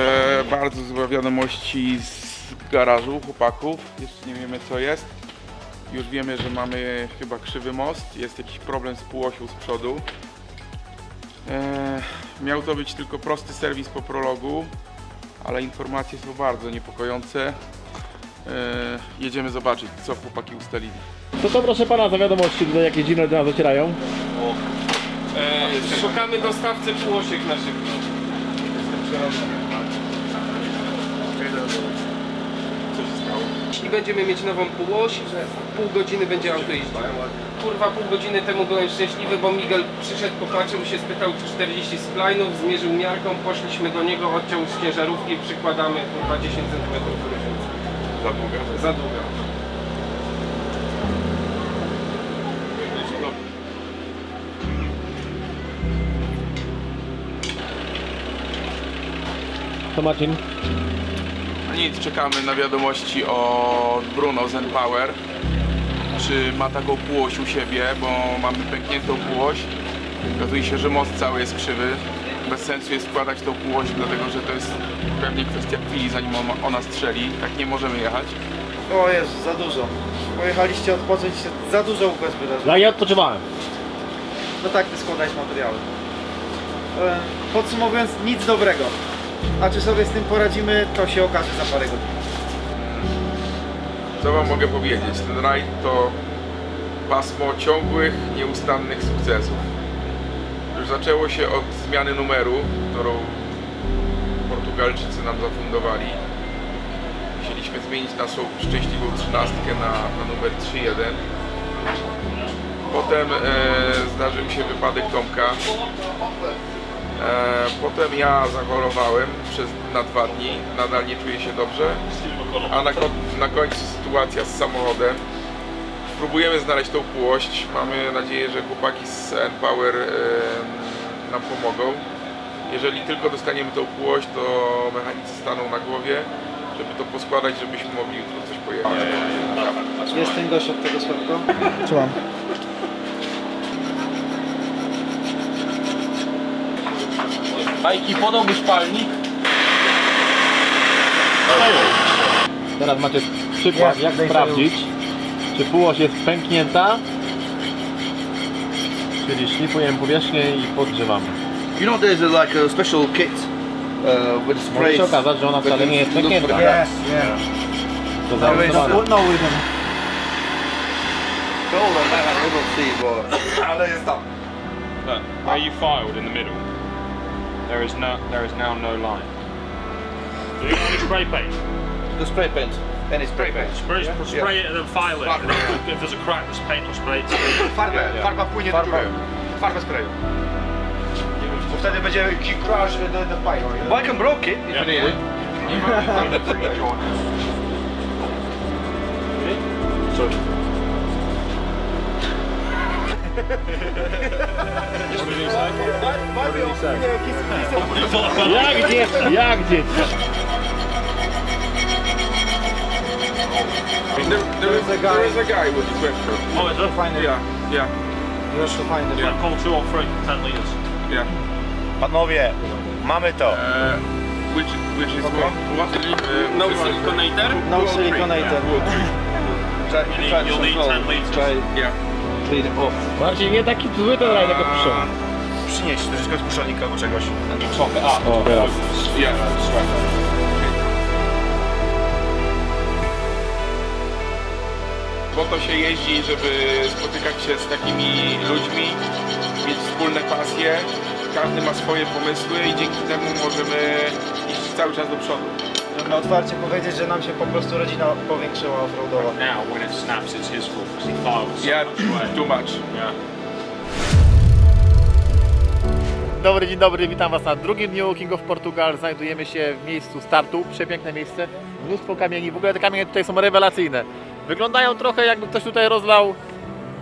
bardzo złe wiadomości z garażu chłopaków. Jeszcze nie wiemy co jest. Już wiemy, że mamy chyba krzywy most. Jest jakiś problem z półosią z przodu. Miał to być tylko prosty serwis po prologu, ale informacje są bardzo niepokojące. Jedziemy zobaczyć, co chłopaki ustalili. Co to proszę pana za wiadomości, tutaj jakieś dziwne do nas docierają? Szukamy dostawcy półosiek na szybko. Co się stało? Jeśli będziemy mieć nową półoś, pół godziny będzie auto jeździć. Kurwa, pół godziny temu byłem szczęśliwy, bo Miguel przyszedł, popatrzył się, spytał 40 splajnów, zmierzył miarką, poszliśmy do niego, odciął z ciężarówki i przykładamy kurwa 10 cm różnicy. Za długa? Za długa. To Marcin? No nic, czekamy na wiadomości od Bruno z N-Power. Czy ma taką półoś u siebie, bo mamy pękniętą półoś. Okazuje się, że most cały jest krzywy. Bez sensu jest składać tą półoś, dlatego że to jest pewnie kwestia chwili, zanim ona strzeli. Tak nie możemy jechać. O Jezu, za dużo. Pojechaliście odpocząć, się za dużo układ wydarzyło. Ja nie odpoczywałem. No tak, ty składałeś materiały. Podsumowując, nic dobrego. A czy sobie z tym poradzimy, to się okaże za parę godzin. Co wam mogę powiedzieć? Ten rajd to pasmo ciągłych, nieustannych sukcesów. Już zaczęło się od zmiany numeru, którą Portugalczycy nam zafundowali. Musieliśmy zmienić naszą szczęśliwą 13 na numer 3.1. Potem zdarzył się wypadek Tomka. Potem ja zachorowałem na 2 dni, nadal nie czuję się dobrze, a na końcu sytuacja z samochodem. Próbujemy znaleźć tą półość, mamy nadzieję, że chłopaki z N-Power nam pomogą. Jeżeli tylko dostaniemy tą półość, to mechanicy staną na głowie, żeby to poskładać, żebyśmy mogli jutro coś pojechać. Jest ten gość od tego słabego? Słucham. Majki, podałbyś palnik? Teraz macie przykład, jak sprawdzić, czy półoś jest pęknięta, czyli szlifujemy powierzchnię i podgrzewamy. You know there's like a special kit with Może sprays. się okazać, że ona wcale nie jest pęknięta. To No with them. Cool, I don't see, but Ale jest tam. Look, where you filed in the middle, there is now no line. Do you want spray paint? the spray paint. Any spray paint. Spray it and then file it. If there's a crack, there's paint or spray it. Farba wpłynie do góry. Farbę sprayu. Bo wtedy będzie kick crash the pipe. Well, I can broke it if you need it. Jak dzieci? There is a guy with the question. Oh, is it? Yeah. Yeah, call 2 or 3, 10 litres. Yeah. Panowie, mamy to. Which is what? No siliconator? No siliconator. You'll need 10 litres. Yeah. Clean it off. Marcin, nie taki zły ten rajd, jako piszą. Przynieść troszeczkę z puszczalnika albo czegoś. O, teraz. Yeah. Po to się jeździ, żeby spotykać się z takimi ludźmi, mieć wspólne pasje. Każdy ma swoje pomysły i dzięki temu możemy iść cały czas do przodu. Możemy otwarcie powiedzieć, że nam się po prostu rodzina powiększyła offroadowa. Now, when it snaps, it's his fault because he filed so Yeah, much way. too much. Yeah. Dzień dobry, witam Was na drugim dniu King of Portugal. Znajdujemy się w miejscu startu, przepiękne miejsce, mnóstwo kamieni, w ogóle te kamienie tutaj są rewelacyjne. Wyglądają trochę jakby ktoś tutaj rozlał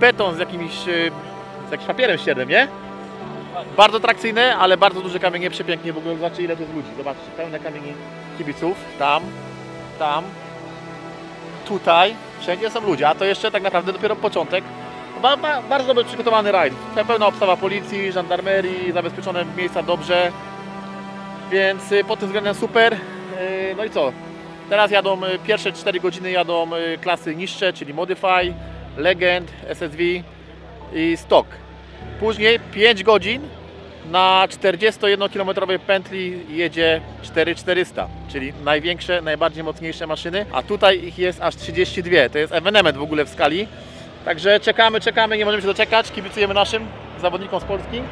beton z jakimś papierem ściernym, nie? Bardzo atrakcyjne, ale bardzo duże kamienie, przepięknie, w ogóle zobaczcie ile to jest ludzi, zobaczcie, pełne kamieni kibiców, tam, tutaj, wszędzie są ludzie, a to jeszcze tak naprawdę dopiero początek. Bardzo dobrze przygotowany rajd, pełna obstawa policji, żandarmerii, zabezpieczone miejsca dobrze. więc pod tym względem super. No i co? Teraz jadą pierwsze 4 godziny jadą klasy niższe, czyli Modify, Legend, SSV i Stock. Później 5 godzin na 41-kilometrowej pętli jedzie 4400, czyli największe, najbardziej mocniejsze maszyny, a tutaj ich jest aż 32. To jest ewenement w ogóle w skali. Także czekamy, nie możemy się doczekać, kibicujemy naszym zawodnikom z Polski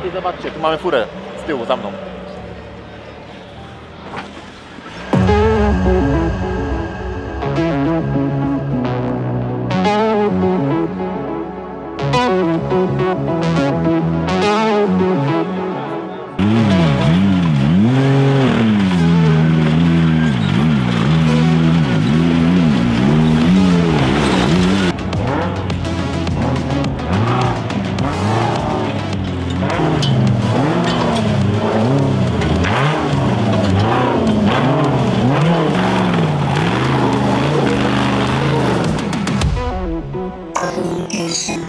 i zobaczcie, tu mamy furę z tyłu za mną. Location.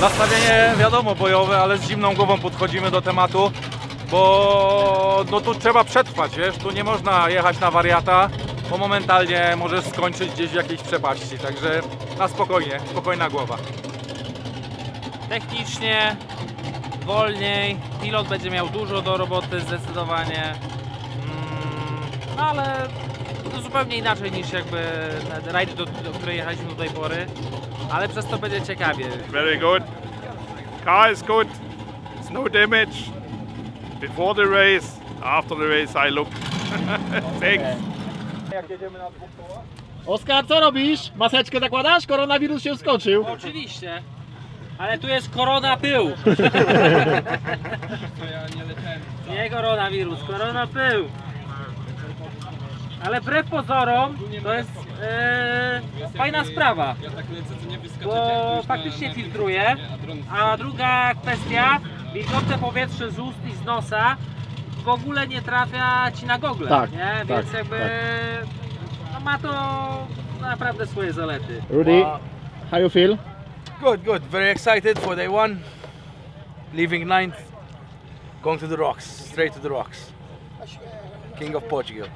Nastawienie wiadomo bojowe, ale z zimną głową podchodzimy do tematu, bo no tu trzeba przetrwać, wiesz, tu nie można jechać na wariata, bo momentalnie możesz skończyć gdzieś w jakiejś przepaści, także na spokojnie, spokojna głowa. Technicznie, wolniej, pilot będzie miał dużo do roboty zdecydowanie, no ale to zupełnie inaczej niż jakby rajdy, do której jechaliśmy do tej pory. Ale przez to będzie ciekawie. Very good. Car is good. It's no damage. Before the race, after the race I look. Thanks. Oskar, co robisz? Maseczkę zakładasz? Koronawirus się wskoczył. Oczywiście. Ale tu jest korona pył. Nie koronawirus, korona pył. Ale wbrew pozorom to jest fajna sprawa, bo faktycznie filtruje, a druga kwestia, wilgotne powietrze z ust i z nosa w ogóle nie trafia Ci na gogle, tak, nie? Więc jakby no ma to naprawdę swoje zalety. Rudy, how you feel? Good, good. Very excited for day one. Leaving 9th, going to the rocks, straight to the rocks. King of Portugal.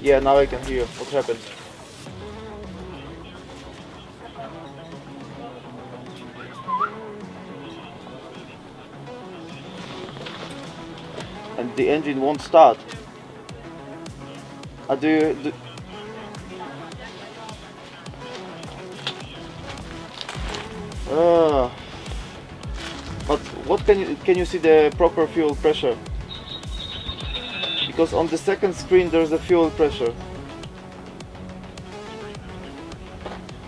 Yeah, now I can hear what happened. And the engine won't start. But what can you see the proper fuel pressure? Because on the second screen there's a fuel pressure.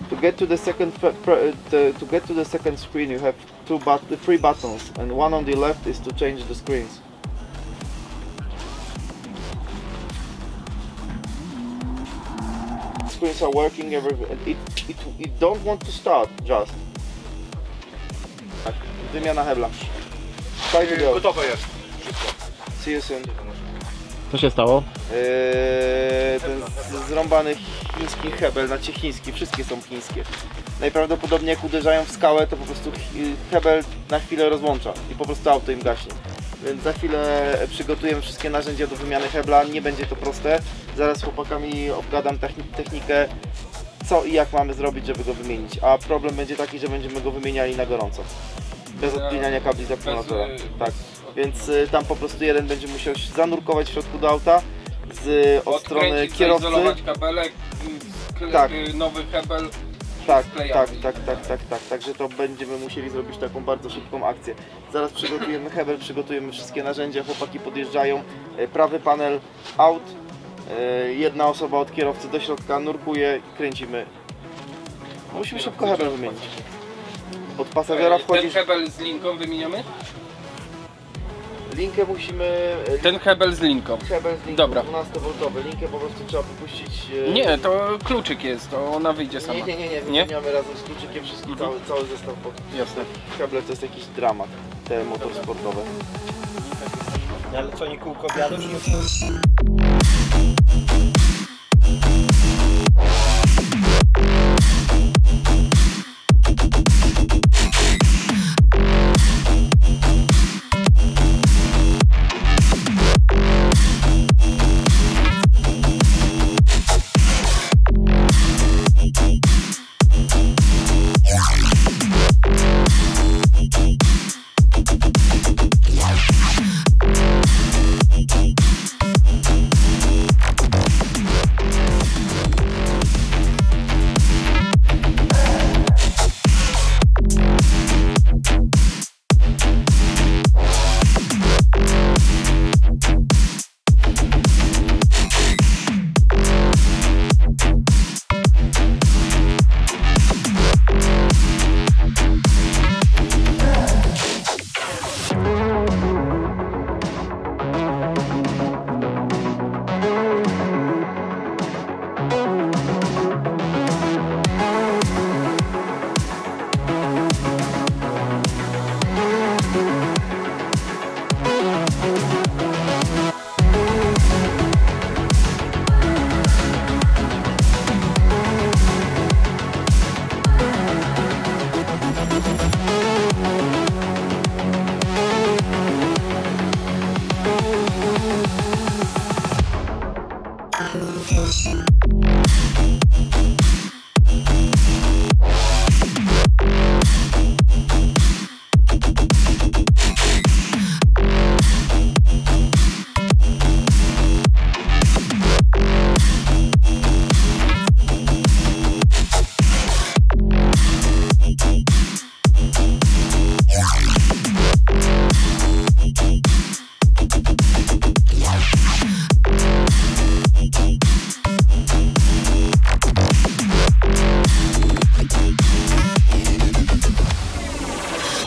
To get to the second screen you have three buttons, and one on the left is to change the screens. Screens are working. It don't want to start just. Wymiana hebla. Gotowe jest. See you soon. Co się stało? Ten zrąbany chiński hebel, znaczy chiński, wszystkie są chińskie. Najprawdopodobniej jak uderzają w skałę, to po prostu hebel na chwilę rozłącza i po prostu auto im gaśnie. Więc za chwilę przygotujemy wszystkie narzędzia do wymiany hebla, nie będzie to proste. Zaraz z chłopakami obgadam technikę, co i jak mamy zrobić, żeby go wymienić. A problem będzie taki, że będziemy go wymieniali na gorąco. Bez odpinania kabli z akumulatora. Tak. Więc tam po prostu jeden będzie musiał się zanurkować w środku do auta od strony kierowcy. Zaizolować kabelek, tak. Nowy hebel. Tak. Także to będziemy musieli zrobić taką bardzo szybką akcję. Zaraz przygotujemy hebel, przygotujemy wszystkie narzędzia, chłopaki podjeżdżają. Prawy panel out, jedna osoba od kierowcy do środka nurkuje i kręcimy. Musimy szybko hebel wymienić. Od pasażera wchodzi... Ten hebel z linką wymieniamy? Linkę musimy... Ten hebel z linką. Hebel z linką, dobra. 12V. Linkę po prostu trzeba popuścić... Nie, to kluczyk jest, to ona wyjdzie sama. Nie, wymieniamy razem z kluczykiem wszystkim, cały zestaw pod... Jasne. Heble to jest jakiś dramat, te motorsportowe. Ale co, nie kółko biało?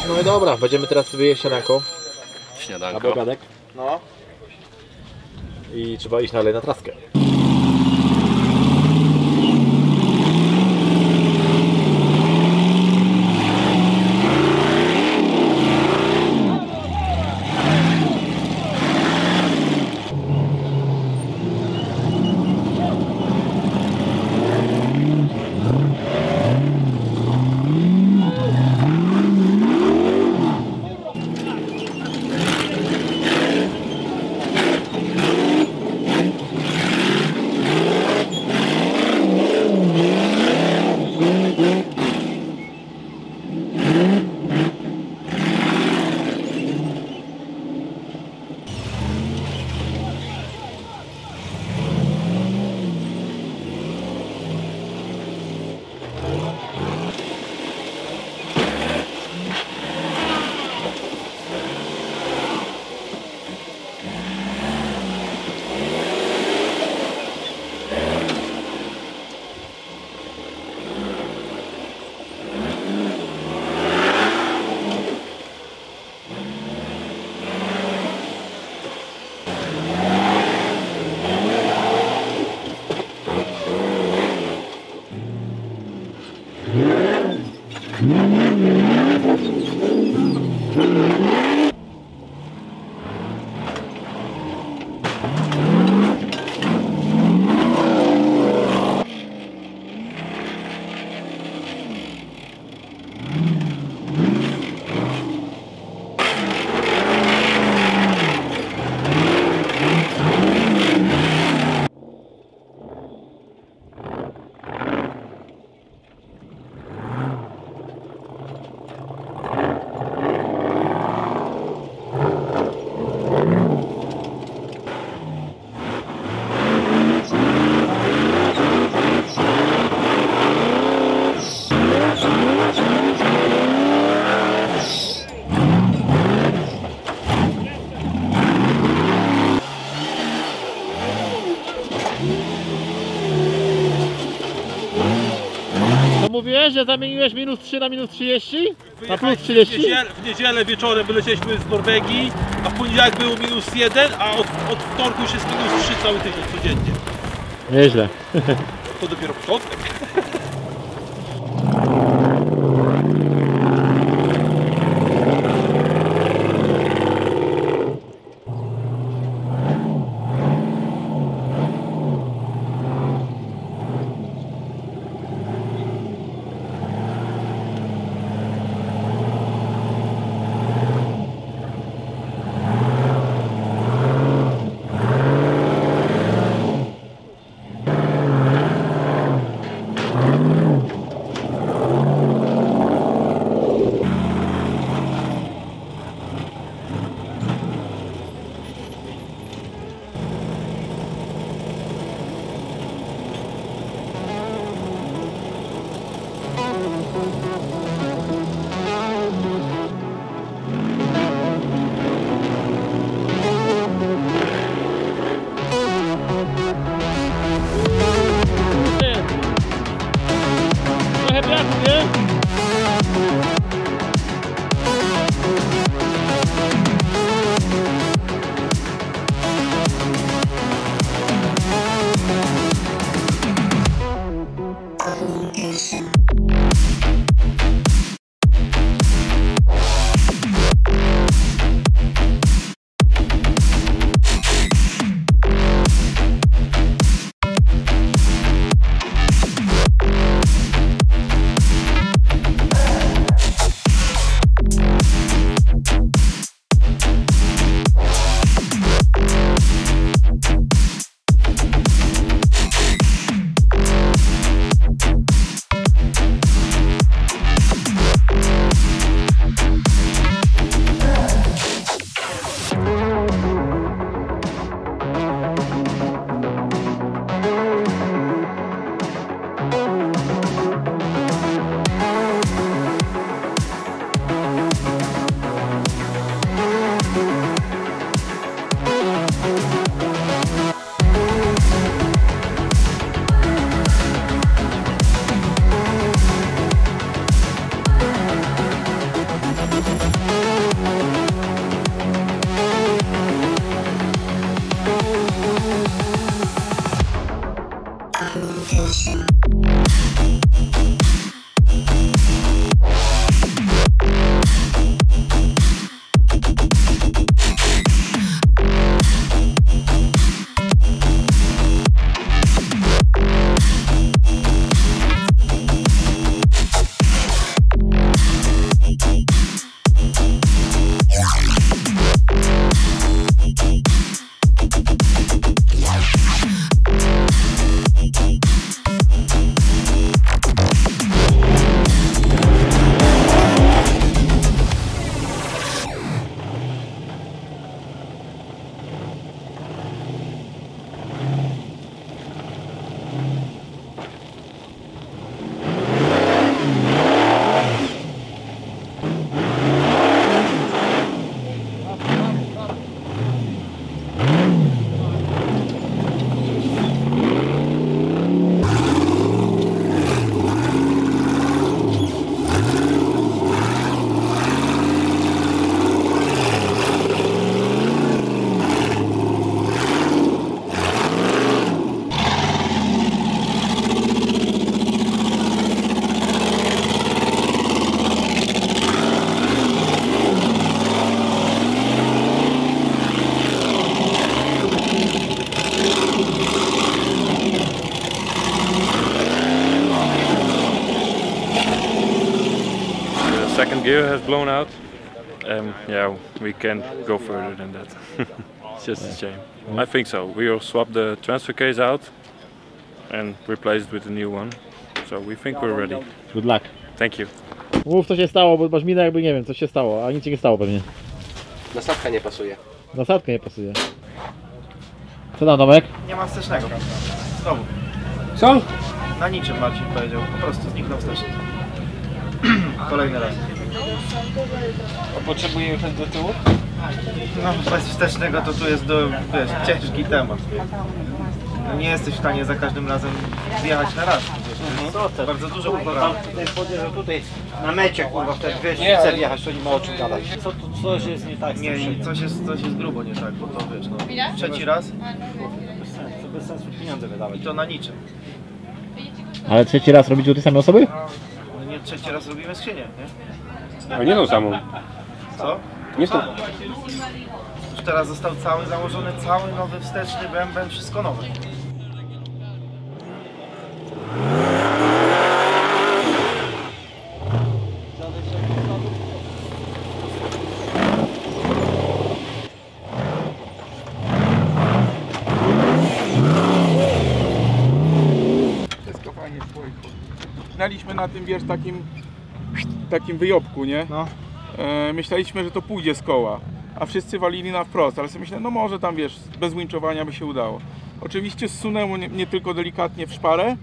No i dobra, będziemy teraz sobie jeść śniadanko. Śniadanko. Albo obiadek. No. I trzeba iść dalej na traskę. Mówiłeś, że zamieniłeś -3 na -30? Na +30? W niedzielę wieczorem wylecieliśmy z Norwegii, a w poniedziałek było -1, a od wtorku już jest -3 cały tydzień codziennie. Nieźle. To dopiero początek. gear has blown out. Yeah, we can't go further than that. It's just a shame. I think so. We will swap the transfer case out and replace it with a new one. So we think we're ready. Good luck. Thank you. Mów, co się stało, bo masz minę jakby nie wiem, co się stało, a nic się nie stało pewnie. Nasadka nie pasuje. Nasadka nie pasuje. Co tam, Tomek? Nie ma wstecznego. Znowu. Co? Na niczym Marcin powiedział, po prostu zniknął wsteczny. Kolejny raz. A potrzebuje jechać do tyłu? No bez wstecznego to tu jest wiesz, ciężki temat. Nie jesteś w stanie za każdym razem wjechać na raz. Bardzo dużo poprawy. Tutaj na mecie, kurwa, wtedy wiesz, Nie, chcę ale- wjechać, to nie ma o czym gadać. Coś jest nie tak z tym Nie, coś jest grubo nie tak, bo to wiesz, no, trzeci raz bez sensu pieniądze wydawać. i to na niczym. Ale trzeci raz robicie u tej samej osoby? No nie trzeci raz robimy skrzynię, nie? Ale nie tą samą. Co? Nie są. Już teraz został cały założony, cały nowy wsteczny bęben, wszystko nowe. Wszystko fajnie szło. Gnaliśmy na tym, wiesz, takim wyjobku, nie? No. Myśleliśmy, że to pójdzie z koła, a wszyscy walili na wprost, ale sobie myślę, no może tam, wiesz, bez winczowania by się udało. Oczywiście zsunęło nie tylko delikatnie w szparę,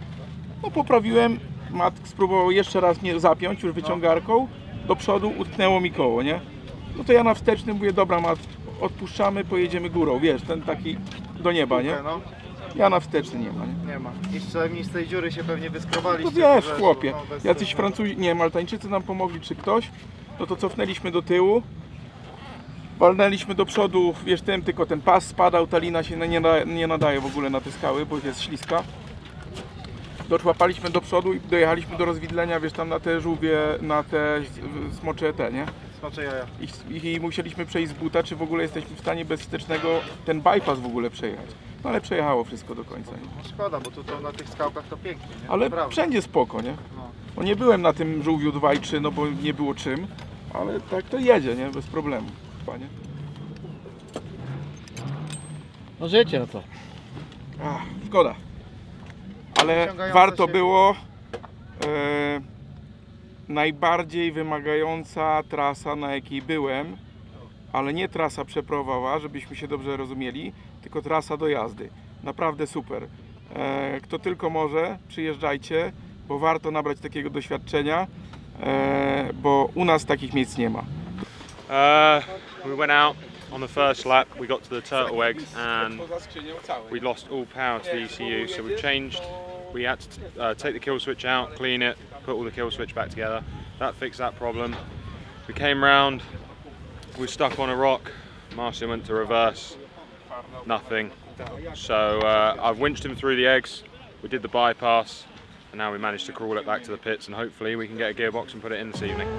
no poprawiłem, Mat spróbował jeszcze raz mnie zapiąć już wyciągarką, do przodu utknęło mi koło, nie? No to ja na wstecznym mówię, dobra Mat, odpuszczamy, pojedziemy górą, wiesz, ten taki do nieba, nie? No. Ja na wsteczny nie ma, nie? Nie ma. Jeszcze mi z tej dziury się pewnie wyskrobaliście. No wiesz, że- chłopie, no, bez jacyś sensu. Francuzi, nie, Maltańczycy nam pomogli, czy ktoś, no to cofnęliśmy do tyłu, walnęliśmy do przodu, wiesz, tylko ten pas spadał, ta lina się nie nadaje w ogóle na te skały, bo jest śliska. Doczłapaliśmy do przodu i dojechaliśmy do rozwidlenia, wiesz, tam na te żółwie, na te smocze te, nie? Smocze jaja. I musieliśmy przejść z buta, czy w ogóle jesteśmy w stanie bez wstecznego ten bypass w ogóle przejechać. No ale przejechało wszystko do końca. Nie? No szkoda, bo tu to na tych skałkach to pięknie, nie? Ale Naprawdę. wszędzie spoko, nie? No. No nie byłem na tym żółwiu 2 i 3, no bo nie było czym, ale tak to jedzie, nie? Bez problemu, panie. No życie, no co? Szkoda. Ale Wyciągające warto się- było. Najbardziej wymagająca trasa, na jakiej byłem, ale nie trasa przeprowowa, żebyśmy się dobrze rozumieli, tylko trasa do jazdy. Naprawdę super. Kto tylko może, przyjeżdżajcie, bo warto nabrać takiego doświadczenia, bo u nas takich miejsc nie ma. We went out on the first lap, we got to the turtle eggs and we lost all power to the ECU, so we changed. We had to take the kill switch out, clean it, put all the kill switch back together. That fixed that problem. We came round, we were stuck on a rock, Marcian went to reverse, nothing. So I've winched him through the eggs, we did the bypass, and now we managed to crawl it back to the pits, and hopefully we can get a gearbox and put it in this evening.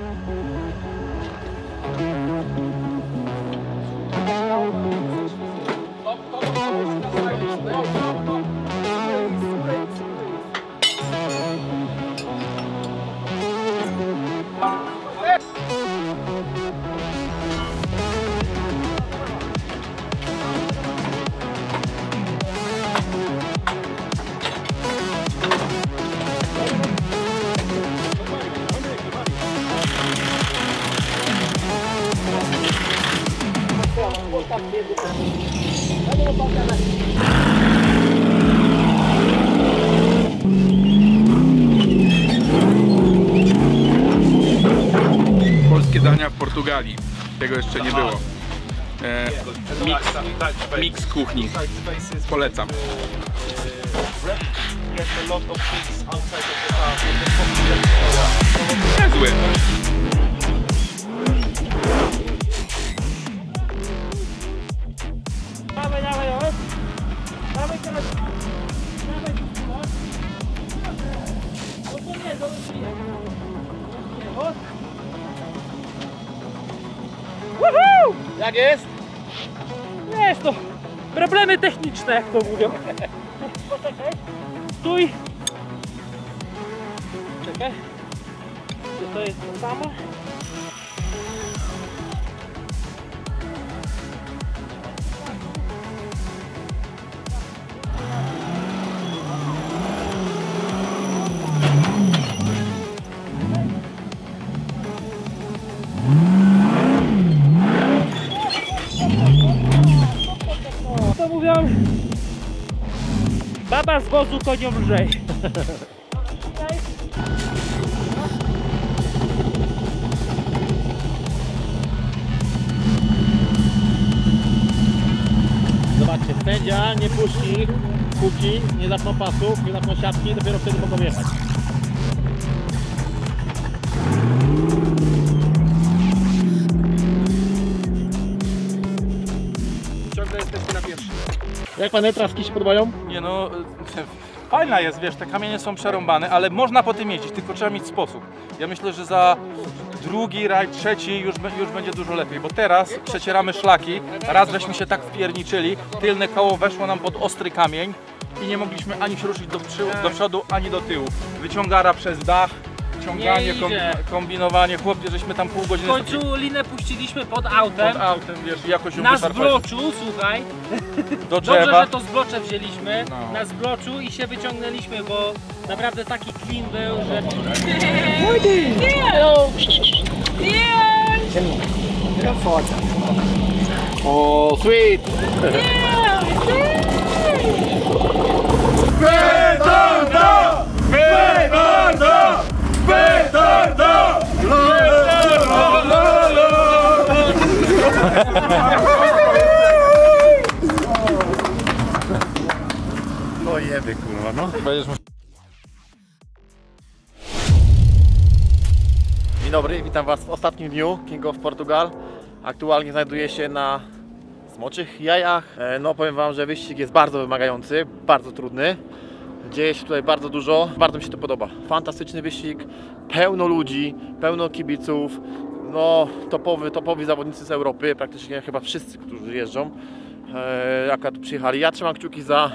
Polskie dania w Portugalii. Tego jeszcze nie było. Mix kuchni. Polecam. Niezły. Dawaj, dawaj, chodź. Dawaj teraz. Dawaj, chodź. No to nie, to chodź. Woohoo! Jak jest? Jest to problemy techniczne, jak to mówią. Poczekaj. Stój. Czekaj. Czy to jest to samo? Chyba z wozu koniom lżej. Zobaczcie, sędzia nie puści kółki, nie zapną pasów, nie zapną siatki, dopiero wtedy mogą jechać. Ciągle jesteśmy na pierwszym. Jak panie traski się podobają? Nie no, fajna jest, wiesz, te kamienie są przerąbane, ale można po tym jeździć, tylko trzeba mieć sposób. Ja myślę, że za drugi rajd, trzeci już będzie dużo lepiej, bo teraz przecieramy szlaki, raz żeśmy się tak wpierniczyli, tylne koło weszło nam pod ostry kamień i nie mogliśmy ani się ruszyć do przodu, ani do tyłu. Wyciągara przez dach, ciąganie, kombinowanie, chłopie, żeśmy tam pół godziny... W końcu linę puściliśmy pod autem. Pod autem, wiesz, jakoś ją na wystarpać. zbloczu, słuchaj. Do drzewa. Dobrze, że to zblocze wzięliśmy na zbloczu i się wyciągnęliśmy, bo naprawdę taki clean był, że... O, sweet! Petarda! Petarda! Petarda! No jeby, kurwa, no. Dzień dobry, witam Was w ostatnim dniu King of Portugal. Aktualnie znajduję się na Smoczych Jajach. No powiem Wam, że wyścig jest bardzo wymagający, bardzo trudny. Dzieje się tutaj bardzo dużo, bardzo mi się to podoba. Fantastyczny wyścig, pełno ludzi, pełno kibiców. No topowi zawodnicy z Europy, praktycznie chyba wszyscy, którzy jeżdżą, akurat tu przyjechali. Ja trzymam kciuki za...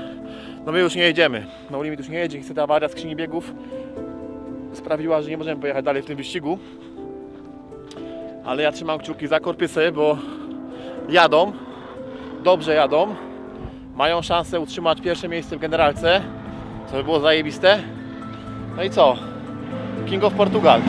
No my już nie jedziemy, no limit już nie jedzie, niestety awaria skrzyni biegów sprawiła, że nie możemy pojechać dalej w tym wyścigu. Ale ja trzymam kciuki za korpysy, bo jadą, dobrze jadą, mają szansę utrzymać pierwsze miejsce w generalce, co by było zajebiste. No i co? King of Portugal.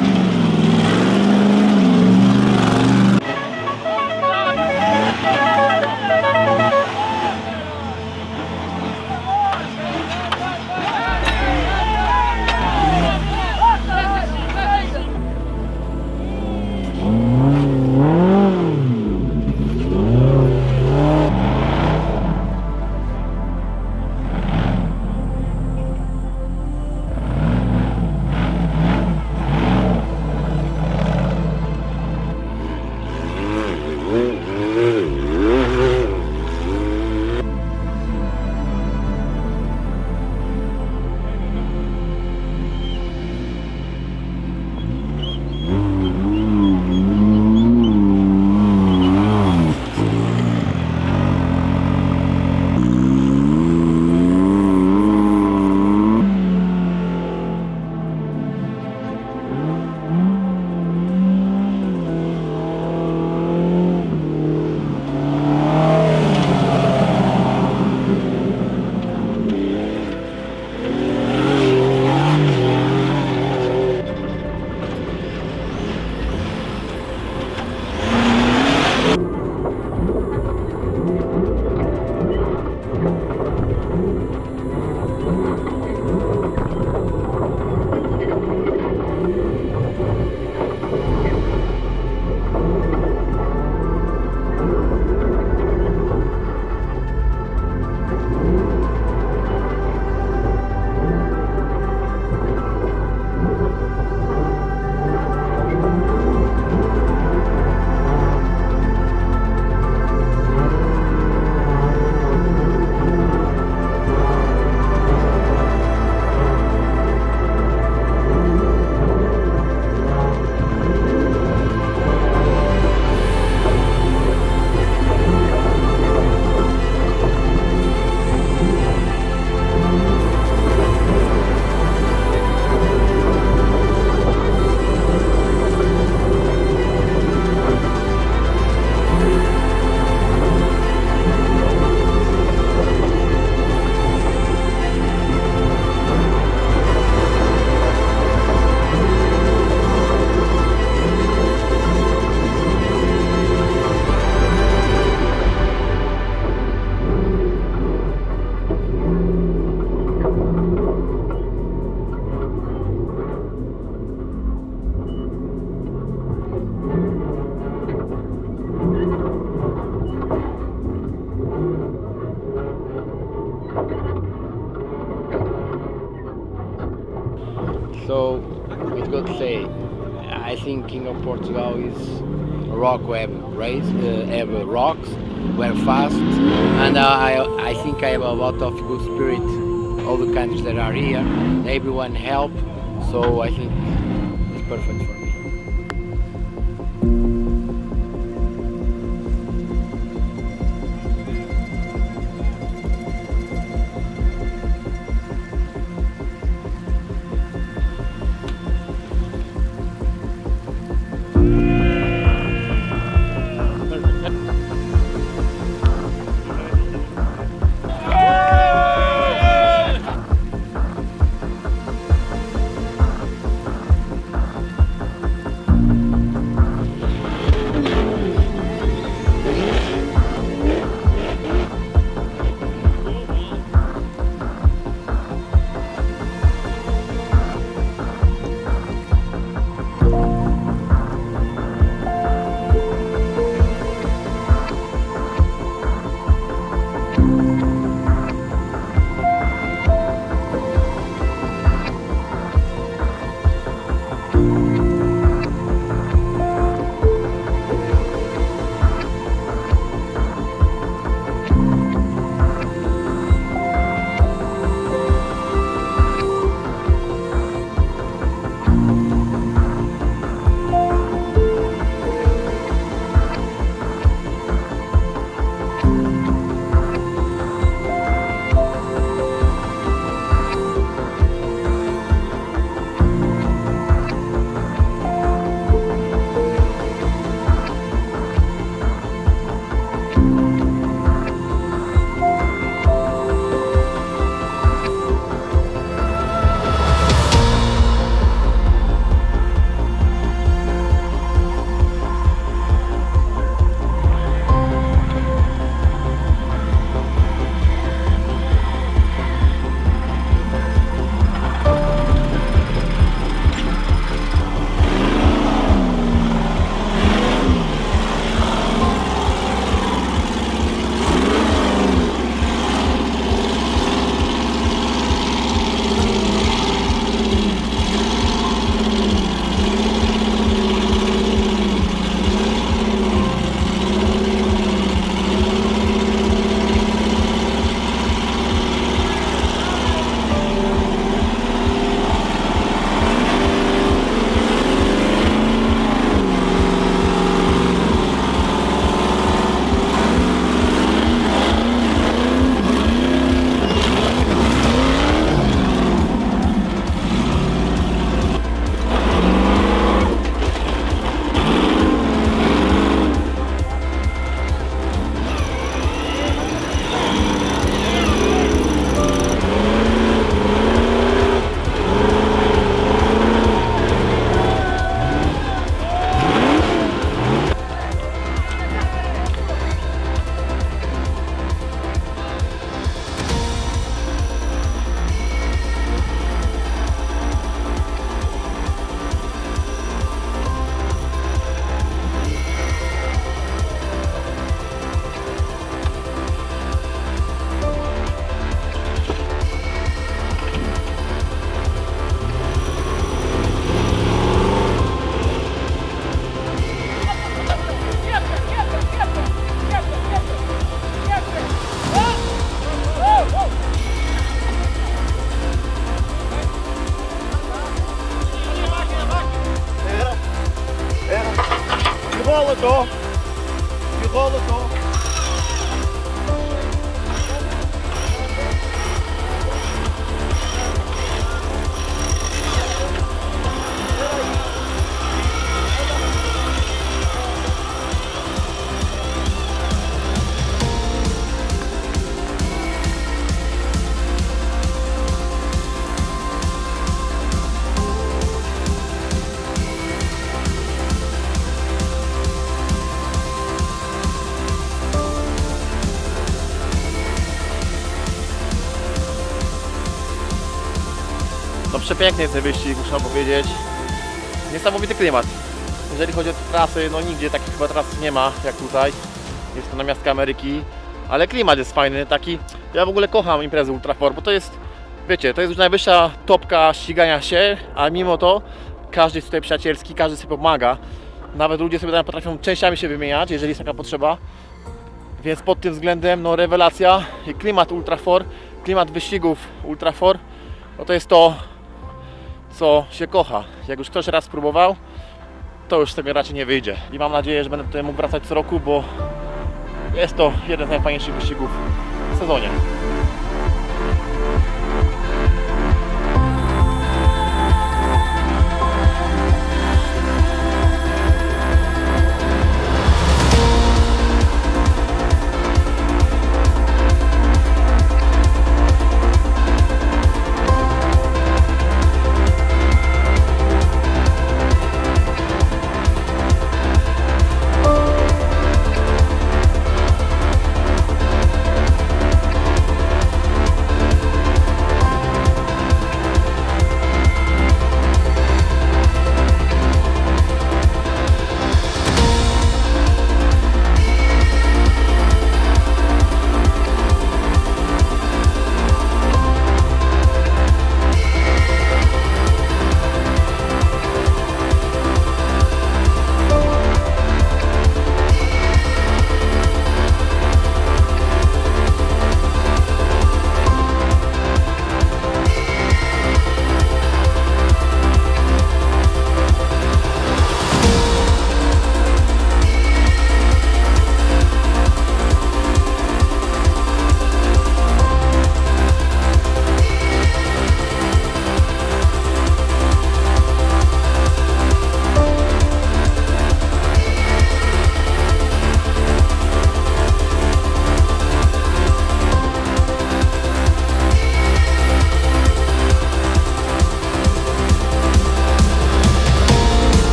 difficult to say. I think King of Portugal is a rock web race, have rocks, we're fast, and I think I have a lot of good spirit. All the countries that are here, everyone help, so I think it's perfect for me. rollen toch? Die rollen toch? No przepiękny jest ten wyścig, muszę powiedzieć. Niesamowity klimat. Jeżeli chodzi o te trasy, no nigdzie takich chyba tras nie ma jak tutaj. Jest to namiastka Ameryki, ale klimat jest fajny, taki. Ja w ogóle kocham imprezy Ultra4, bo to jest, wiecie, to jest już najwyższa topka ścigania się, a mimo to każdy jest tutaj przyjacielski, każdy sobie pomaga. Nawet ludzie sobie potrafią częściami się wymieniać, jeżeli jest taka potrzeba. Więc pod tym względem no rewelacja. I klimat Ultra4, klimat wyścigów Ultra4, no to jest to, co się kocha. Jak już ktoś raz spróbował, to już z tego raczej nie wyjdzie. I mam nadzieję, że będę tutaj mógł wracać co roku, bo jest to jeden z najfajniejszych wyścigów w sezonie.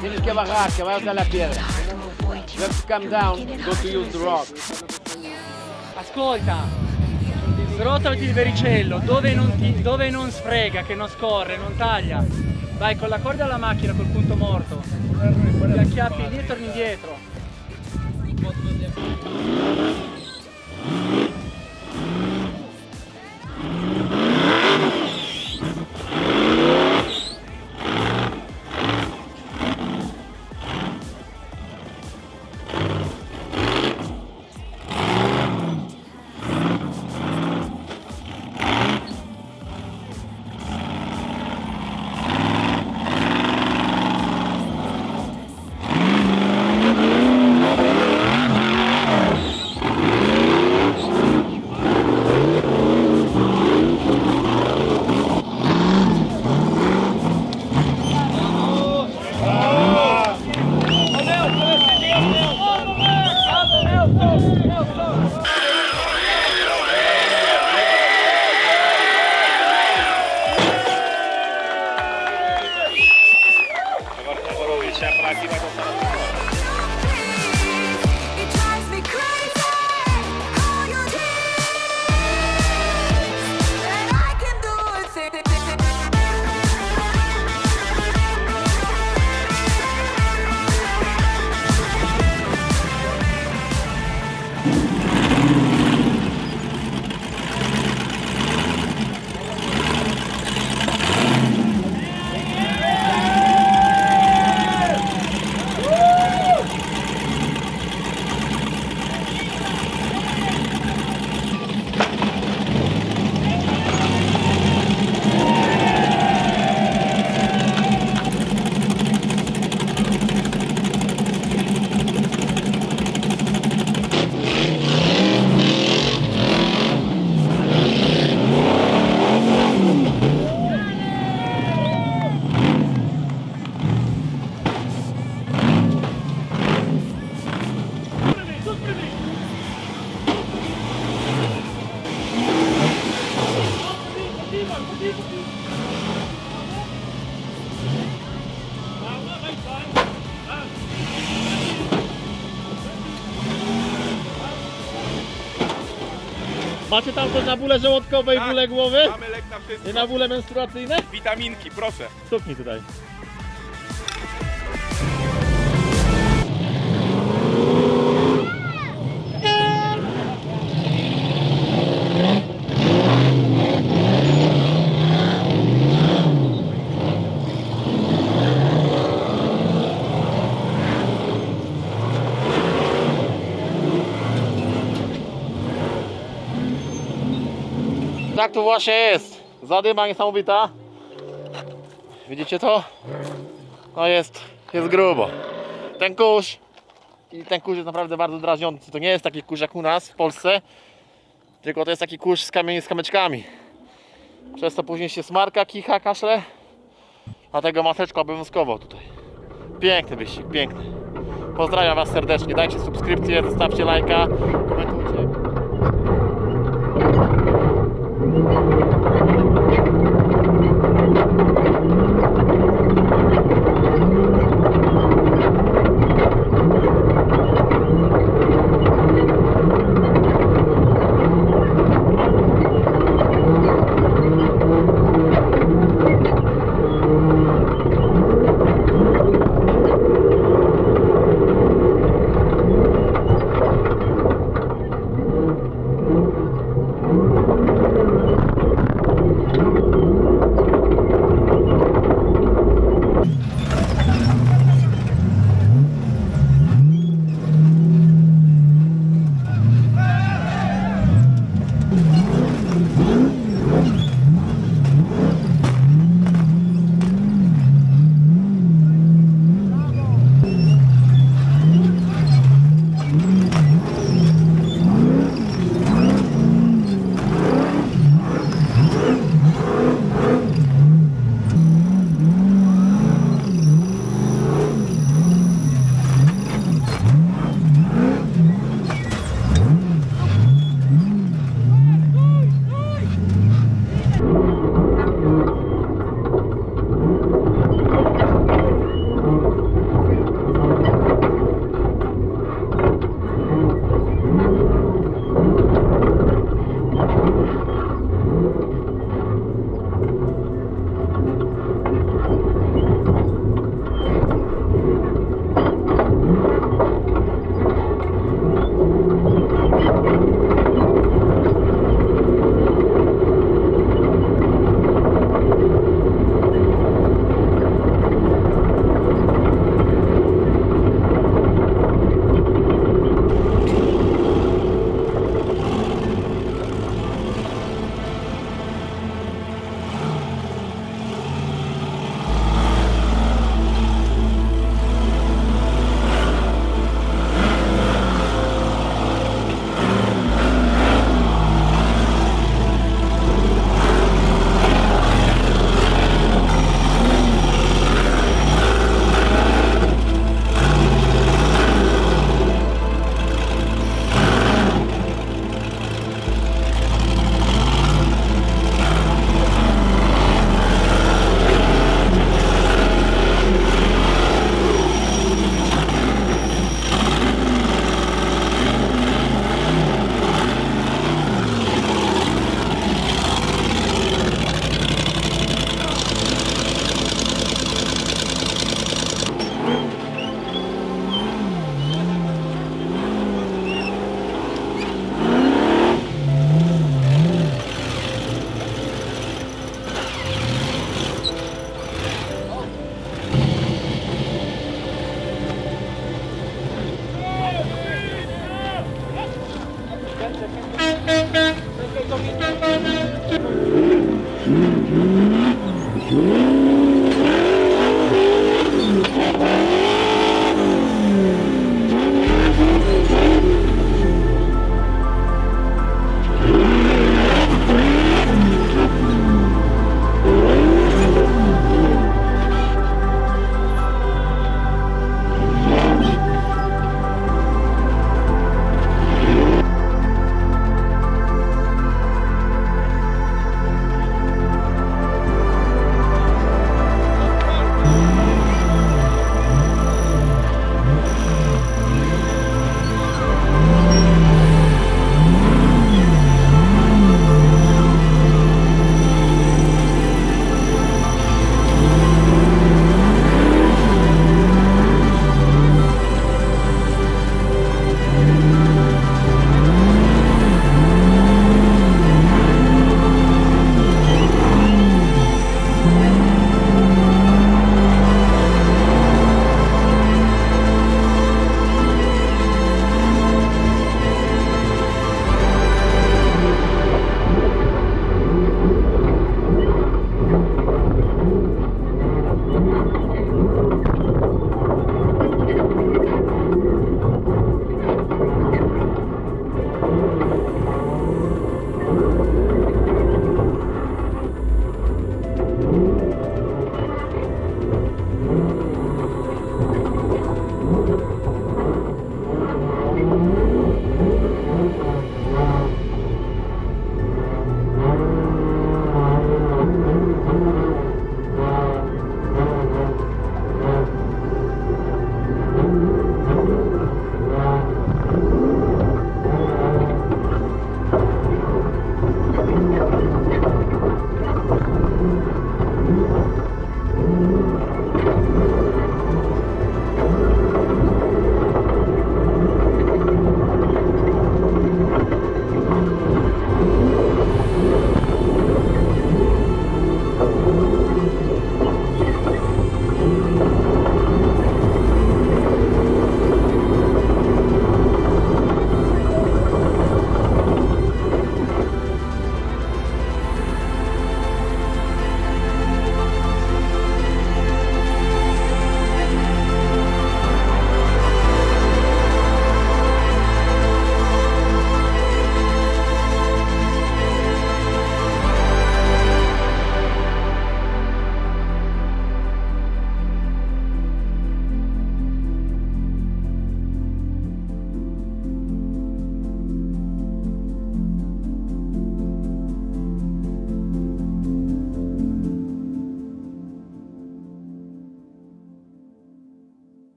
Tienes que bajar, que vayas a la piedra. You have to come down, go to use the rock. Ascolta, Srotolati il vericello, dove non sfrega, che non scorre, non taglia. Vai con la corda alla macchina col punto morto. Ti acchiappi lì e torni indietro. Macie tam coś na bóle żołądkowe i bóle głowy? Mamy lek na wszystko. I na bóle menstruacyjne? Witaminki, proszę. Stuknij tutaj. Tak tu właśnie jest. Zadyma niesamowita. Widzicie to? No jest grubo. Ten kurz jest naprawdę bardzo drażniący. To nie jest taki kurz jak u nas w Polsce, tylko to jest taki kurz z kamieni z kamyczkami. Przez to później się smarka, kicha, kaszle. Dlatego maseczka obowiązkowo tutaj. Piękny wyścig, piękny. Pozdrawiam Was serdecznie. Dajcie subskrypcję, zostawcie lajka, komentujcie.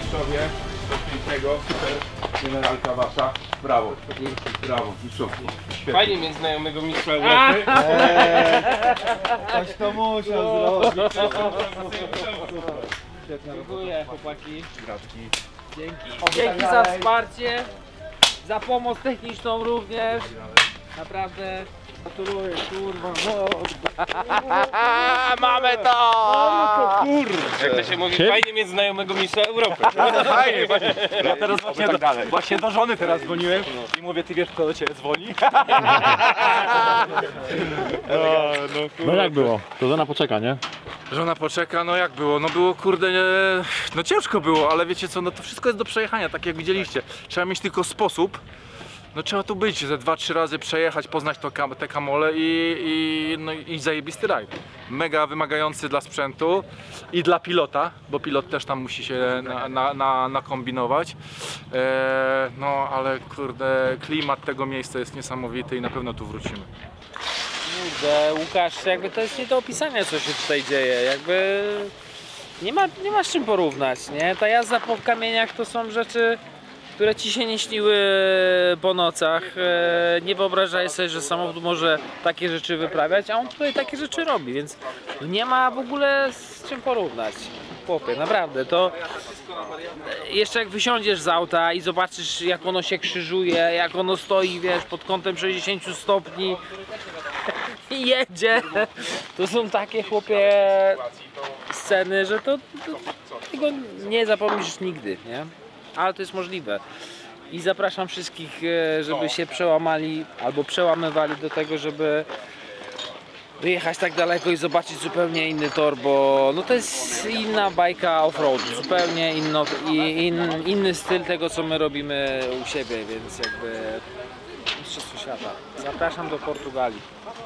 mistrzowie, coś pięknego, super, generalka wasza, brawo, brawo, mistrzostwo. Fajnie mieć znajomego mistrza Europy. Ktoś to musiał zrobić. Dziękuję chłopaki. Gratki. Dzięki za wsparcie, za pomoc techniczną również. Naprawdę gratuluję, kurwa, Mamy to! Jak to się mówi, fajnie mieć znajomego mistrza Europy. Fajnie, fajnie. Ja teraz właśnie do żony teraz dzwoniłem i mówię, ty wiesz kto do ciebie dzwoni? No jak było? To żona poczeka, nie? Żona poczeka, no jak było? No było kurde, no ciężko było, ale wiecie co, no to wszystko jest do przejechania, tak jak widzieliście. Trzeba mieć tylko sposób, no trzeba tu być, ze 2-3 razy przejechać, poznać te kamole i zajebisty rajd. Mega wymagający dla sprzętu i dla pilota, bo pilot też tam musi się nakombinować. No ale kurde, klimat tego miejsca jest niesamowity i na pewno tu wrócimy. Kurde, Łukasz, jakby to jest nie do opisania, co się tutaj dzieje, jakby nie ma z czym porównać, nie? Ta jazda po kamieniach to są rzeczy, które ci się nie śniły po nocach. Nie wyobrażaj sobie, że samochód może takie rzeczy wyprawiać, a on tutaj takie rzeczy robi, więc nie ma w ogóle z czym porównać. Chłopie, naprawdę, to jeszcze jak wysiądziesz z auta i zobaczysz, jak ono się krzyżuje, jak ono stoi, wiesz, pod kątem 60 stopni i jedzie, to są takie, chłopie, sceny, że to tego nie zapomnisz nigdy, nie? Ale to jest możliwe. I zapraszam wszystkich, żeby się przełamali albo przełamywali do tego, żeby wyjechać tak daleko i zobaczyć zupełnie inny tor, bo no to jest inna bajka off-road, zupełnie inny styl tego, co my robimy u siebie, więc jakby mistrzostwo świata. Zapraszam do Portugalii.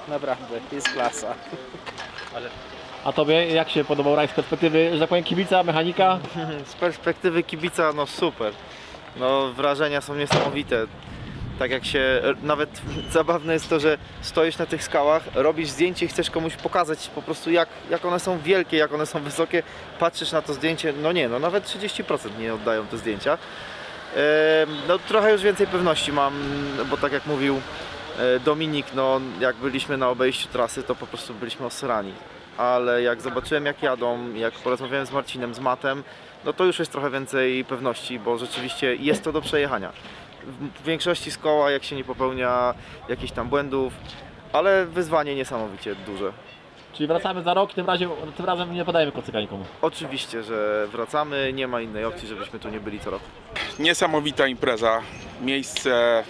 Naprawdę, jest klasa. A tobie jak się podobał rajd z perspektywy, że tak powiem, kibica, mechanika? Z perspektywy kibica, no super. No wrażenia są niesamowite. Tak jak się, nawet zabawne jest to, że stoisz na tych skałach, robisz zdjęcie i chcesz komuś pokazać po prostu jak one są wielkie, jak one są wysokie. Patrzysz na to zdjęcie, no nie, no nawet 30% nie oddają te zdjęcia. No trochę już więcej pewności mam, bo tak jak mówił Dominik, no jak byliśmy na obejściu trasy, to po prostu byliśmy osrani. Ale jak zobaczyłem jak jadą, jak porozmawiałem z Marcinem, z Matem, no to już jest trochę więcej pewności, bo rzeczywiście jest to do przejechania. W większości z koła, jak się nie popełnia jakichś tam błędów, ale wyzwanie niesamowicie duże. Czyli wracamy za rok, tym razem nie podajemy kocyka nikomu. Oczywiście, że wracamy, nie ma innej opcji, żebyśmy tu nie byli co roku. Niesamowita impreza, miejsce,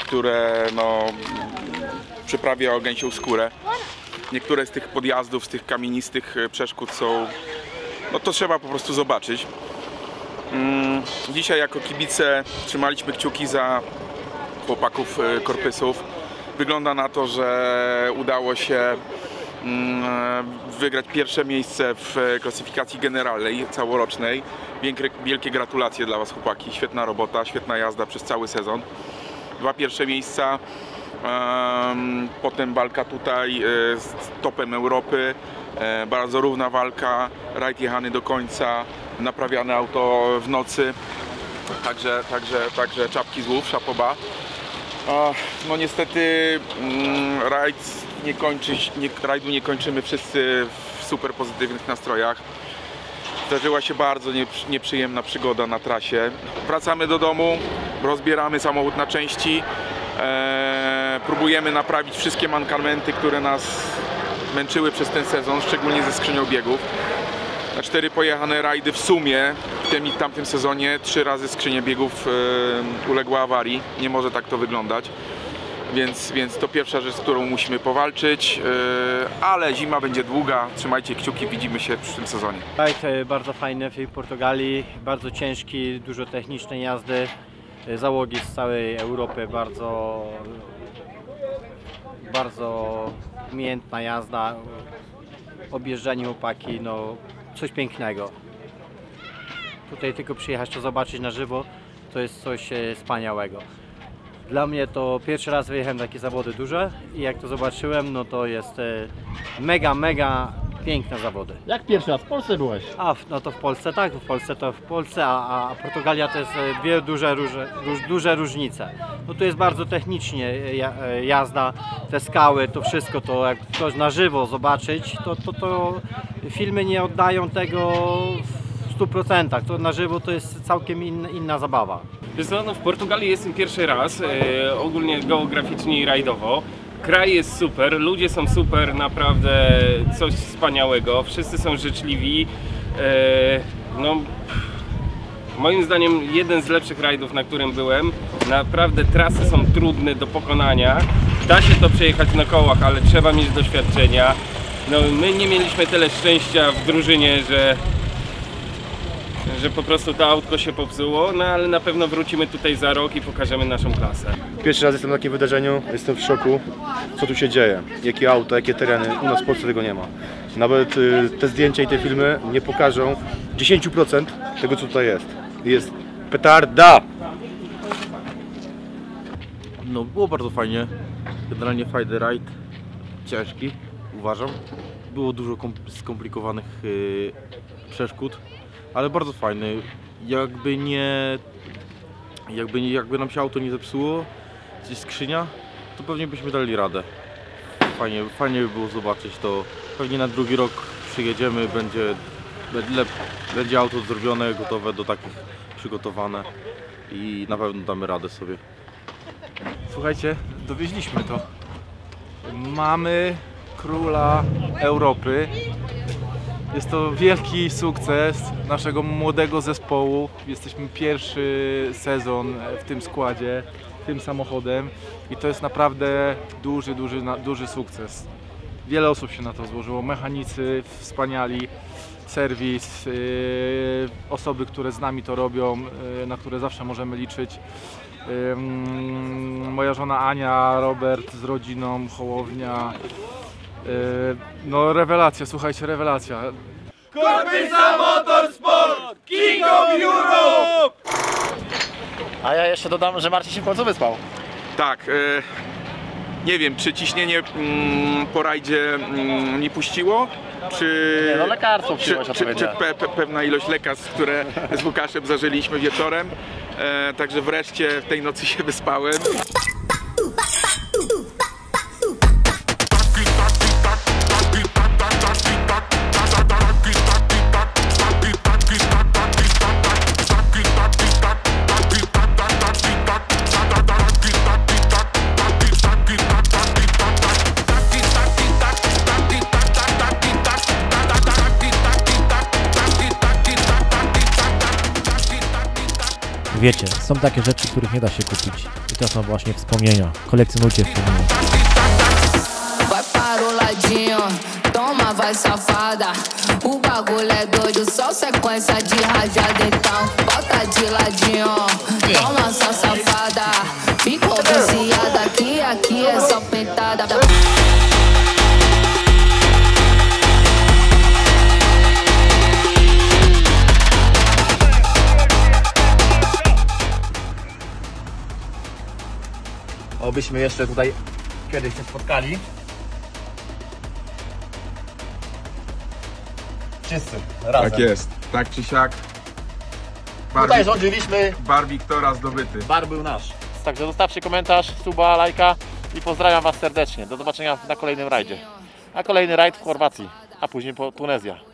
które no, przyprawia o gęsią skórę. Niektóre z tych podjazdów, z tych kamienistych przeszkód są, no to trzeba po prostu zobaczyć. Dzisiaj jako kibice trzymaliśmy kciuki za chłopaków Korpysów. Wygląda na to, że udało się wygrać pierwsze miejsce w klasyfikacji generalnej, całorocznej. Wielkie gratulacje dla Was chłopaki, świetna robota, świetna jazda przez cały sezon. 2 pierwsze miejsca, potem walka tutaj z topem Europy, bardzo równa walka, rajd jechany do końca, naprawiane auto w nocy, także czapki z głów, szapoba. No niestety rajdu nie kończymy wszyscy w super pozytywnych nastrojach. Zdarzyła się bardzo nieprzyjemna przygoda na trasie. Wracamy do domu, rozbieramy samochód na części, próbujemy naprawić wszystkie mankamenty, które nas męczyły przez ten sezon, szczególnie ze skrzynią biegów. Na 4 pojechane rajdy w sumie w tym i tamtym sezonie 3 razy skrzynia biegów uległa awarii. Nie może tak to wyglądać. Więc to pierwsza rzecz, z którą musimy powalczyć, ale zima będzie długa, trzymajcie kciuki, widzimy się w przyszłym sezonie. Rajd bardzo fajny w Portugalii, bardzo ciężki, dużo technicznej jazdy, załogi z całej Europy, bardzo umiejętna jazda, objeżdżani chłopaki, no coś pięknego. Tutaj tylko przyjechać to zobaczyć na żywo, to jest coś wspaniałego. Dla mnie to pierwszy raz wyjechałem takie zawody duże i jak to zobaczyłem, no to jest mega Piękne zawody. Jak pierwszy raz w Polsce byłeś? No to w Polsce tak, w Polsce, a Portugalia to jest dwie duże różnice. No tu jest bardzo technicznie jazda, te skały, to wszystko, to jak ktoś na żywo zobaczyć, to filmy nie oddają tego w 100%. To na żywo to jest całkiem inna zabawa. Wiesz co, no w Portugalii jestem pierwszy raz, ogólnie geograficznie i rajdowo. Kraj jest super, ludzie są super, naprawdę coś wspaniałego, wszyscy są życzliwi. No, moim zdaniem jeden z lepszych rajdów, na którym byłem. Naprawdę trasy są trudne do pokonania. Da się to przejechać na kołach, ale trzeba mieć doświadczenia. No, my nie mieliśmy tyle szczęścia w drużynie, że po prostu to autko się popsuło, no ale na pewno wrócimy tutaj za rok i pokażemy naszą klasę. Pierwszy raz jestem na takim wydarzeniu, jestem w szoku, co tu się dzieje, jakie auto, jakie tereny, u nas w Polsce tego nie ma. Nawet te zdjęcia i te filmy nie pokażą 10% tego, co tutaj jest. Jest petarda! No było bardzo fajnie, generalnie fajny rajd, ciężki, uważam. Było dużo skomplikowanych przeszkód, ale bardzo fajny. Jakby nam się auto nie zepsuło, gdzieś skrzynia, to pewnie byśmy dali radę. Fajnie by było zobaczyć to. Pewnie na drugi rok przyjedziemy, będzie auto zrobione, gotowe do takich, przygotowane i na pewno damy radę sobie. Słuchajcie, dowieźliśmy to. Mamy króla Europy. Jest to wielki sukces naszego młodego zespołu. Jesteśmy pierwszy sezon w tym składzie, tym samochodem i to jest naprawdę duży sukces. Wiele osób się na to złożyło, mechanicy wspaniali, serwis, osoby, które z nami to robią, na które zawsze możemy liczyć. Moja żona Ania, Robert z rodziną, Hołownia. No rewelacja, słuchajcie, rewelacja. Corbysa Motorsport, King of Europe! A ja jeszcze dodam, że Marcin się w końcu wyspał. Tak, nie wiem, czy ciśnienie po rajdzie nie puściło, czy, Nie, no lekarstwo czy, przyjąłeś odpowiednio. pewna ilość lekarstw, które z Łukaszem zażyliśmy wieczorem. Także wreszcie w tej nocy się wyspałem. Wiecie, są takie rzeczy, których nie da się kupić. I to są właśnie wspomnienia. Kolekcjonujcie wspomnienia. Vai para o ladinho, toma, vai safada. O bagulho é doido, só sequência de rajada. Então, bota de ladinho, toma só safada. Ficou viciada aqui é só pentada. Obyśmy jeszcze tutaj kiedyś się spotkali. Wszyscy razem. Tak jest, tak czy siak. Tutaj rządziliśmy. Bar Wiktora zdobyty. Bar był nasz. Także zostawcie komentarz, suba, lajka i pozdrawiam Was serdecznie. Do zobaczenia na kolejnym rajdzie. A kolejny rajd w Chorwacji, a później po Tunezja.